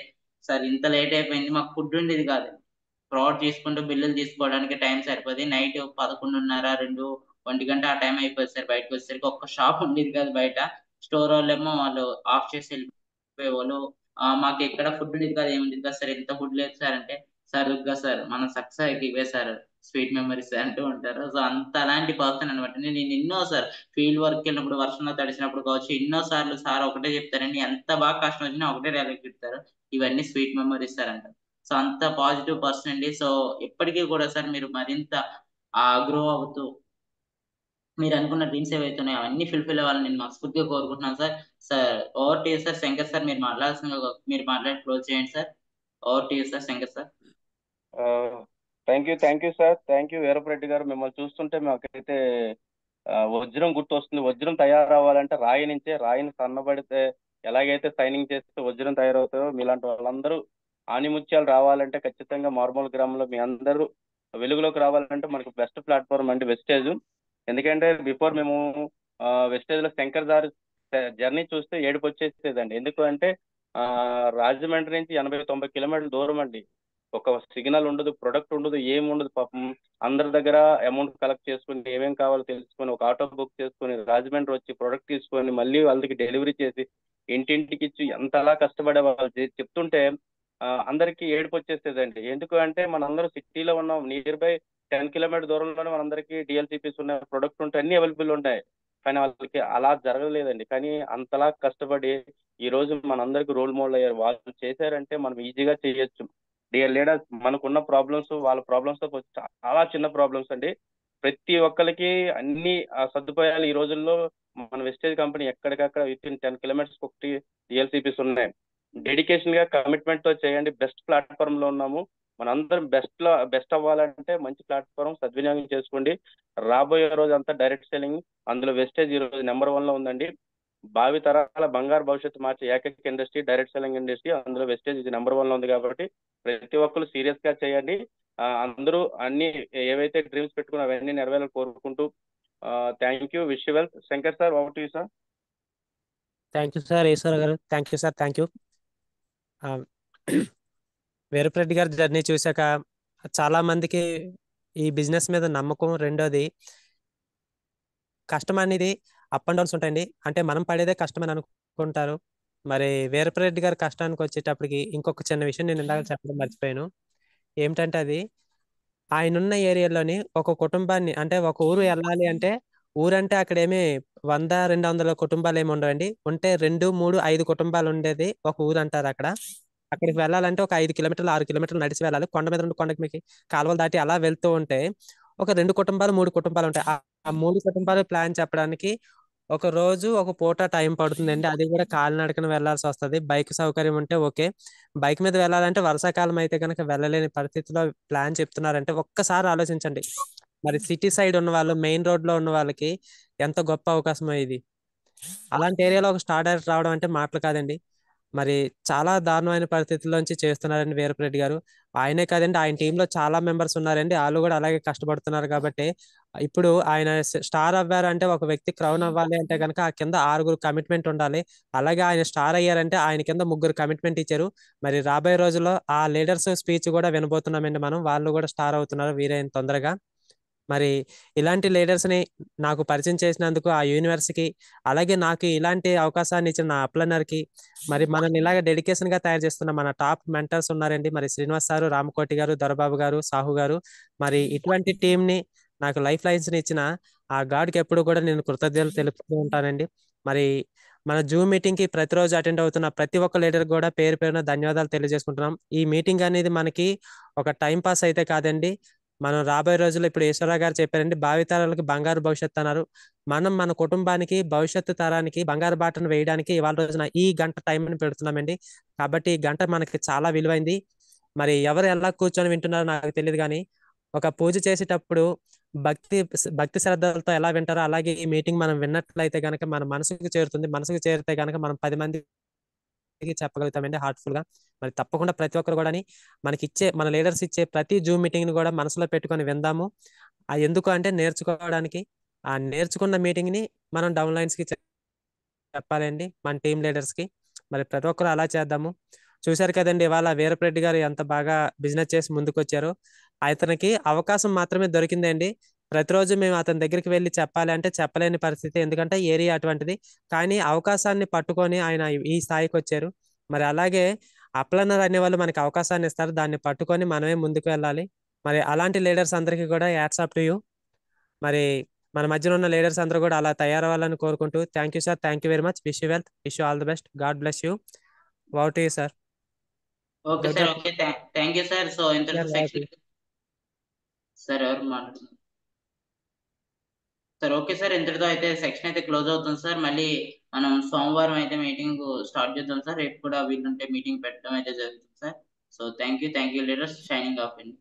సార్ ఇంత లేట్ అయిపోయింది, మాకు ఫుడ్ ఉండేది కాదు. ప్రోడక్ట్ తీసుకుంటూ బిల్లులు తీసుకోవడానికి టైం సరిపోది. నైట్ 11:30, 2, 1 గంట ఆ టైం అయిపోయింది సార్. బయటకు వచ్చేసరికి ఒక్క షాప్ ఉండేది కాదు బయట. స్టోర్ వాళ్ళేమో వాళ్ళు ఆఫ్ చేసి వెళ్ళిపోయేవాళ్ళు. మాకు ఎక్కడ ఫుడ్ ఉండేది కాదు, ఏముండేది కాదు సార్. ఎంత ఫుడ్ లేదు సార్ అంటే, సార్ దుర్గా సార్ మనం సక్సెస్ అయ్యి ఇవే సార్ స్వీట్ మెమరీస్ అంటూ ఉంటారు. సో అంత అలాంటి పర్సన్ అనమాట. నేను ఎన్నో సార్ ఫీల్డ్ వర్క్ వెళ్ళినప్పుడు, వర్షంలో తడిసినప్పుడు కావచ్చు, ఎన్నో సార్లు సార్ ఒకటే చెప్తారండి, ఎంత బాగా కష్టం వచ్చినా ఒకటే డైలాగ్ చెప్తారు, ఇవన్నీ స్వీట్ మెమరీస్ సార్ అంటారు. సో అంత పాజిటివ్ పర్సన్ అండి. సో ఎప్పటికీ కూడా సార్ మీరు మరింత గ్రో అవుతూ మీరు అనుకున్న డ్రీమ్స్ ఏవైతే ఉన్నాయో అవన్నీ ఫుల్ఫిల్ అవ్వాలని నేను మనస్ఫూర్తిగా కోరుకుంటున్నాను సార్. Sir over to you sir. Shankar sir మీరు మీరు మాట్లాడి క్లోజ్ చేయండి sir. Over to you sir Shankar sir. Thank you sir. Thank you Veerapareddy garu. మిమ్మల్ని చూస్తుంటే మాకైతే వజ్రం గుర్తొస్తుంది. వజ్రం తయారవ్వాలంటే రాయి నుంచే, రాయిని సన్నబడితే ఎలాగైతే సైనింగ్ చేస్తే వజ్రం తయారవుతారో, మీలాంటి వాళ్ళందరూ ఆనిముత్యాలు రావాలంటే ఖచ్చితంగా మారుమూల గ్రామంలో మీ అందరూ వెలుగులోకి రావాలంటే మనకు బెస్ట్ ప్లాట్ఫామ్ అంటే వెస్టేజ్. ఎందుకంటే బిఫోర్ మేము వెస్టేజ్ లో శంకర్ గారు జర్నీ చూస్తే ఏడుపు వచ్చేసేదండి. ఎందుకు అంటే రాజమండ్రి నుంచి 80-90 కిలోమీటర్ల దూరం అండి. ఒక సిగ్నల్ ఉండదు, ప్రొడక్ట్ ఉండదు, ఏమి ఉండదు. పాపం అందరి దగ్గర అమౌంట్ కలెక్ట్ చేసుకుని ఏమేం కావాలో తెలుసుకొని ఒక ఆటో బుక్ చేసుకొని రాజమండ్రి వచ్చి ప్రొడక్ట్ తీసుకొని మళ్ళీ వాళ్ళకి డెలివరీ చేసి ఇంటింటికి ఇచ్చి ఎంతలా కష్టపడే వాళ్ళు చెప్తుంటే అందరికీ ఏడుపు వచ్చేసేదండి. ఎందుకు అంటే మనందరూ సిటీలో ఉన్నాం, నియర్ బై 10 కిలోమీటర్ దూరంలోనే మనందరికీ డిఎల్సిపిస్ ఉన్నాయి, ప్రొడక్ట్ ఉంటాయి, అన్ని అవైలబుల్ ఉంటాయి. కానీ వాళ్ళకి అలా జరగలేదండి. కానీ అంతలా కష్టపడి ఈ రోజు మనందరికి రోల్ మోడల్ అయ్యారు. వాళ్ళు చేశారంటే మనం ఈజీగా చేయొచ్చు. డియర్ లీడర్స్, మనకున్న ప్రాబ్లమ్స్ వాళ్ళ ప్రాబ్లమ్స్ తో చాలా చిన్న ప్రాబ్లమ్స్ అండి. ప్రతి ఒక్కరికి అన్ని సదుపాయాలు ఈ రోజుల్లో మన వెస్టేజ్ కంపెనీ ఎక్కడికక్కడ విత్ ఇన్ 10 కిలోమీటర్స్ ఒకటి డిఎల్సిపిస్ ఉన్నాయి. డెడికేషన్ గా కమిట్మెంట్ తో చేయండి. బెస్ట్ ప్లాట్ఫామ్ లో ఉన్నాము. మనందరం బెస్ట్ అవ్వాలంటే మంచి ప్లాట్ఫామ్ సద్వినియోగం చేసుకోండి. రాబోయే రోజు అంతా డైరెక్ట్ సెల్లింగ్, అందులో వెస్టేజ్ ఈ రోజు నెంబర్ 1 లో ఉందండి. భావి తరాల బంగారు భవిష్యత్తు మార్చే ఏకైక ఇండస్ట్రీ డైరెక్ట్ సెల్లింగ్ ఇండస్ట్రీ, అందులో వెస్టేజ్ ఇది నెంబర్ 1 లో ఉంది. కాబట్టి ప్రతి ఒక్కరు సీరియస్ గా చేయండి. అందరూ అన్ని ఏవైతే డ్రీమ్స్ పెట్టుకున్న అవన్నీ నెరవేరాలని కోరుకుంటూ thank you. Wish you well. Shankar sir, over to you sir. Thank you sir, Eshwar garu. Thank you sir, thank you. Veerapreddy గారి జర్నీ చూశాక చాలా మందికి ఈ బిజినెస్ మీద నమ్మకం. రెండోది, కష్టం అనేది అప్ అండ్ డౌన్స్ ఉంటాయండి. అంటే మనం పడేదే కష్టమని అనుకుంటారు. మరి వీరప్రెడ్డి గారి కష్టానికి వచ్చేటప్పటికి ఇంకొక చిన్న విషయం నేను ఇందాక చెప్పడం మర్చిపోయాను. ఏమిటంటే అది ఆయన ఉన్న ఏరియాలోని ఒక కుటుంబాన్ని, అంటే ఒక ఊరు వెళ్ళాలి అంటే, ఊరంటే అక్కడ ఏమి 100-200 కుటుంబాలు ఏమి ఉండవండి. ఉంటే 2, 3, 5 కుటుంబాలు ఉండేది ఒక ఊరు అంటారు అక్కడ. అక్కడికి వెళ్ళాలంటే ఒక 5 కిలోమీటర్లు 6 కిలోమీటర్లు నడిచి వెళ్ళాలి. కొండ మీద నుండి కొండకి మీకు కాలువలు దాటి అలా వెళ్తూ ఉంటే ఒక 2 కుటుంబాలు 3 కుటుంబాలు ఉంటాయి. ఆ 3 కుటుంబాలు ప్లాన్ చెప్పడానికి ఒక రోజు ఒక పూట టైం పడుతుందండి. అది కూడా కాలినడకన వెళ్లాల్సి వస్తుంది. బైక్ సౌకర్యం ఉంటే ఓకే. బైక్ మీద వెళ్ళాలంటే వర్షాకాలం అయితే కనుక వెళ్ళలేని పరిస్థితిలో ప్లాన్ చెప్తున్నారంటే ఒక్కసారి ఆలోచించండి. మరి సిటీ సైడ్ ఉన్న వాళ్ళు, మెయిన్ రోడ్ లో ఉన్న వాళ్ళకి ఎంత గొప్ప అవకాశమో ఇది. అలాంటి ఏరియాలో ఒక స్టార్ డైరెక్టర్ రావడం అంటే మాటలు కాదండి. మరి చాలా దారుణమైన పరిస్థితుల్లోంచి చేస్తున్నారండి వీరప్రెడ్డి గారు. ఆయనే కాదండి, ఆయన టీంలో చాలా మెంబర్స్ ఉన్నారండి. వాళ్ళు కూడా అలాగే కష్టపడుతున్నారు. కాబట్టి ఇప్పుడు ఆయన స్టార్ అవ్వారు అంటే, ఒక వ్యక్తి క్రౌన్ అవ్వాలి అంటే కనుక ఆ కింద 6 కమిట్మెంట్ ఉండాలి. అలాగే ఆయన స్టార్ అయ్యారంటే ఆయన కింద 3 కమిట్మెంట్ ఇచ్చారు. మరి రాబోయే రోజుల్లో ఆ లీడర్స్ స్పీచ్ కూడా వినబోతున్నామండి మనం. వాళ్ళు కూడా స్టార్ అవుతున్నారు వీరైన తొందరగా. మరి ఇలాంటి లీడర్స్ ని నాకు పరిచయం చేసినందుకు ఆ యూనివర్స్కి, అలాగే నాకు ఇలాంటి అవకాశాన్ని ఇచ్చిన నా అప్లనర్ కి, మరి మనల్ని ఇలాగ డెడికేషన్ గా తయారు చేస్తున్న మన టాప్ మెంటర్స్ ఉన్నారండి. మరి శ్రీనివాస్ సారు, రామకోటి గారు, దొరబాబు గారు, సాహు గారు. మరి ఇటువంటి టీం ని నాకు లైఫ్ లైన్స్ ని ఇచ్చిన ఆ గాడ్కి ఎప్పుడు కూడా నేను కృతజ్ఞతలు తెలుపుతూ ఉంటానండి. మరి మన జూమ్ మీటింగ్ కి ప్రతిరోజు అటెండ్ అవుతున్న ప్రతి ఒక్క లీడర్ కూడా పేరు పేరున ధన్యవాదాలు తెలియజేసుకుంటున్నాం. ఈ మీటింగ్ అనేది మనకి ఒక టైం పాస్ అయితే కాదండి. మనం రాబోయే రోజుల్లో, ఇప్పుడు ఈశ్వరరావు గారు చెప్పారండి, భావితరాలకు బంగారు భవిష్యత్తు అన్నారు. మనం మన కుటుంబానికి, భవిష్యత్తు తరానికి బంగారు బాటను వేయడానికి ఇవాళ రోజున ఈ గంట టైం అని పెడుతున్నామండి. కాబట్టి ఈ గంట మనకి చాలా విలువైంది. మరి ఎవరు ఎలా కూర్చొని వింటున్నారో నాకు తెలియదు, కానీ ఒక పూజ చేసేటప్పుడు భక్తి శ్రద్ధలతో ఎలా వింటారో అలాగే ఈ మీటింగ్ మనం విన్నట్లయితే కనుక మన మనసుకు చేరుతుంది. మనసుకు చేరితే కనుక మనం 10 మందికి చెప్పగలుగుతామండి హార్ట్ఫుల్ గా. మరి తప్పకుండా ప్రతి ఒక్కరు కూడా మన లీడర్స్ ఇచ్చే ప్రతి జూమ్ మీటింగ్ ని కూడా మనసులో పెట్టుకొని విందాము. ఎందుకు అంటే నేర్చుకోవడానికి. ఆ నేర్చుకున్న మీటింగ్ ని మనం డౌన్ లైన్స్ కి చెప్పాలండి, మన టీం లీడర్స్ కి. మరి ప్రతి ఒక్కరు అలా చేద్దాము. చూశారు కదండి ఇవాళ వీరప్రెడ్డి గారు ఎంత బాగా బిజినెస్ చేసి ముందుకు వచ్చారు. అతనికి అవకాశం మాత్రమే దొరికిందండి. ప్రతిరోజు మేము అతని దగ్గరికి వెళ్ళి చెప్పాలి అంటే చెప్పలేని పరిస్థితి, ఎందుకంటే ఏరియా అటువంటిది. కానీ అవకాశాన్ని పట్టుకొని ఆయన ఈ స్థాయికి వచ్చారు. మరి అలాగే అప్లనర్ అనే వాళ్ళు మనకి అవకాశాన్ని ఇస్తారు, దాన్ని పట్టుకొని మనమే ముందుకు వెళ్ళాలి. మరి అలాంటి లీడర్స్ అందరికీ కూడా హ్యాట్స్ ఆఫ్ టు యూ. మరి మన మధ్యలో ఉన్న లీడర్స్ అందరూ కూడా అలా తయారవ్వాలని కోరుకుంటూ, thank you sir, thank you very much. Wish you wealth, wish you all the best. God bless you. Over to you sir. Okay sir, okay, thank you sir. So ఇంతటితో section sir ఎవరు మాట్లాడుతున్నారు sir? Okay sir, ఇంతటితో అయితే section అయితే close అవుతుంది sir. మళ్ళీ మనం సోమవారం అయితే మీటింగ్ స్టార్ట్ చేద్దాం సార్. రేపు కూడా వీలుంటే మీటింగ్ పెట్టడం అయితే జరుగుతుంది sir. So thank you leaders. Shining off అండి.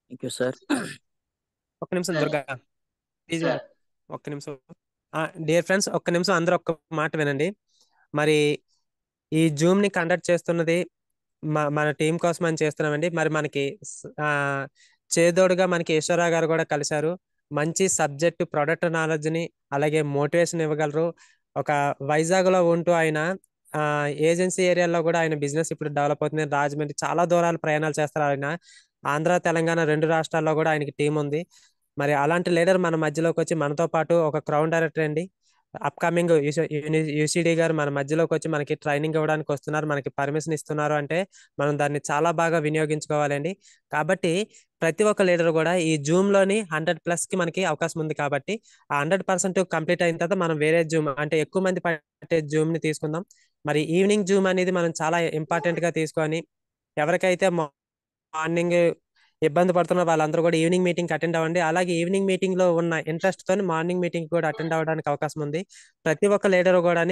Thank you sir. ఒక్క నిమిషం దుర్గా, ప్లీజ్ ఒక్క నిమిషం. డియర్ ఫ్రెండ్స్, ఒక్క నిమిషం అందరూ ఒక్క మాట వినండి. మరి ఈ జూమ్ ని కండక్ట్ చేస్తున్నది మన టీం కోసం అని చేస్తున్నామండి. మరి మనకి చేదోడుగా మనకి ఈశ్వరరావు గారు కూడా కలిశారు. మంచి సబ్జెక్ట్, ప్రొడక్ట్ నాలెడ్జ్ ని అలాగే మోటివేషన్ ఇవ్వగలరు. ఒక వైజాగ్ లో ఉంటూ ఆయన ఏజెన్సీ ఏరియాలో కూడా ఆయన బిజినెస్ ఇప్పుడు డెవలప్ అవుతుంది. రాజమండ్రి చాలా దూరాలు ప్రయాణాలు చేస్తారు ఆయన. ఆంధ్ర, తెలంగాణ 2 రాష్ట్రాల్లో కూడా ఆయనకి టీం ఉంది. మరి అలాంటి లీడర్ మన మధ్యలోకి వచ్చి మనతో పాటు ఒక క్రౌన్ డైరెక్టర్ అండి. అప్కమింగ్ యూసిడి గారు మన మధ్యలోకి వచ్చి మనకి ట్రైనింగ్ ఇవ్వడానికి వస్తున్నారు, మనకి పర్మిషన్ ఇస్తున్నారు అంటే మనం దాన్ని చాలా బాగా వినియోగించుకోవాలండి. కాబట్టి ప్రతి ఒక్క లీడర్ కూడా ఈ జూమ్ లోని 100+ కి మనకి అవకాశం ఉంది. కాబట్టి ఆ 100% కంప్లీట్ అయిన తర్వాత మనం వేరే జూమ్ అంటే ఎక్కువ మంది పట్టే జూమ్ ని తీసుకుందాం. మరి ఈవినింగ్ జూమ్ అనేది మనం చాలా ఇంపార్టెంట్ గా తీసుకొని ఎవరికైతే మార్నింగ్ ఇబ్బంది పడుతున్న వాళ్ళందరూ కూడా ఈవినింగ్ మీటింగ్ అటెండ్ అవ్వండి. అలాగే ఈవినింగ్ మీటింగ్ లో ఉన్న ఇంట్రెస్ట్ తో మార్నింగ్ మీటింగ్ కూడా అటెండ్ అవ్వడానికి అవకాశం ఉంది. ప్రతి ఒక్క లీడర్ కూడా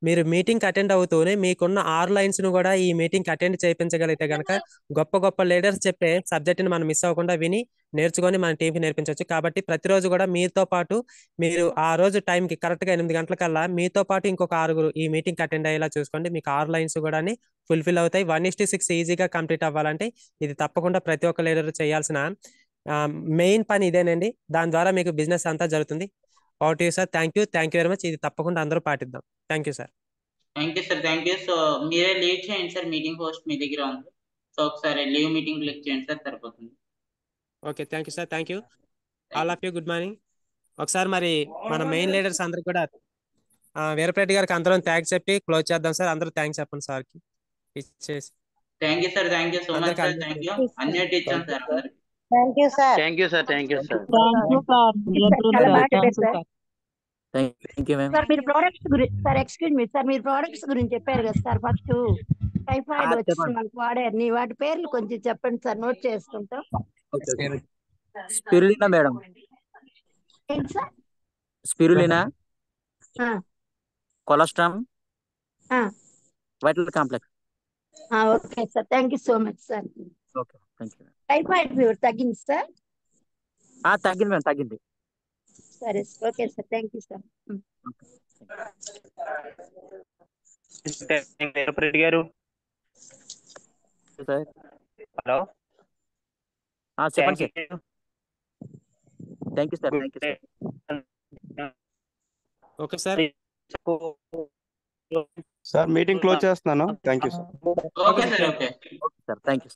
మీరు మీటింగ్ అటెండ్ అవుతూనే మీకున్న 6 లైన్స్ ను కూడా ఈ మీటింగ్ అటెండ్ చేయించగలిగితే గనక గొప్ప గొప్ప లీడర్స్ చెప్పే సబ్జెక్ట్ ని మనం మిస్ అవ్వకుండా విని నేర్చుకొని మన టీంకి నేర్పించవచ్చు. కాబట్టి ప్రతిరోజు కూడా మీతో పాటు మీరు ఆ రోజు టైంకి కరెక్ట్ గా 8 గంటలకల్లా మీతో పాటు ఇంకొక 6 ఈ మీటింగ్ అటెండ్ అయ్యేలా చూసుకోండి. మీకు 6 లైన్స్ కూడా ఫుల్ఫిల్ అవుతాయి. 1:6 ఈజీగా కంప్లీట్ అవ్వాలంటే ఇది తప్పకుండా ప్రతి ఒక్క లీడర్ చేయాల్సిన మెయిన్ పని ఇదేనండి. దాని ద్వారా మీకు బిజినెస్ అంతా జరుగుతుంది. Okay sir, thank you very much. ఇది తప్పకుండా అందరూ పాటిద్దాం. Thank you sir. Thank you sir, thank you. So మీరే లీవ్ చేయండి సార్, మీటింగ్ పోస్ట్ మీ దగ్గర ఉంది. సో ఒకసారి లీవ్ మీటింగ్ క్లిక్ చేయండి సార్, సరిపోతుంది. Okay, thank you sir, thank you all of you. Good morning. ఒకసారి మరి మన మెయిన్ లీడర్స్ అందరికి కూడా వీరప్రెడ్డి గారికి అందరం థ్యాంక్స్ చెప్పి క్లోజ్ చేద్దాం సార్. అందరూ థ్యాంక్స్ చెప్పండి సార్కి ఇచ్చేసి. Thank you sir, thank you so much sir, thank you. అన్నిటి ఇచ్చాం సార్ అందరికి. Thank you sir. Thank you sir, thank you sir. చాలా బాగా చెప్పారు sir. Thank you ma'am. Sir మీరు ప్రోడక్ట్స్ గురించి సార్, ఎక్స్క్యూజ్ మీ సార్, మీరు ప్రోడక్ట్స్ గురించి చెప్పారు కదా సార్. ఫస్ట్ టైఫాయిడ్ వచ్చి చెప్పండి. మనకు వాడారు, వాటి పేర్లు కొంచెం చెప్పండి సార్, నోట్ చేసుకుంటాం. స్పిరులినా మేడం, ఏంటి సార్? స్పిరులినా, ఆ, కొలెస్ట్రామ్, ఆ, vital complex. Okay sir, thank you so much sir. Okay, thank you. Typhoid fever తగ్గింది సార్? తగ్గింది మేడం, తగ్గింది. సరే sir, okay sir, thank you sir. Veerapreddy garu, sir hello. చెప్పండి sir. Thank you sir, thank you sir. Okay sir. Sir meeting close చేస్తున్నాను. Thank you sir. Okay sir, okay sir, thank you.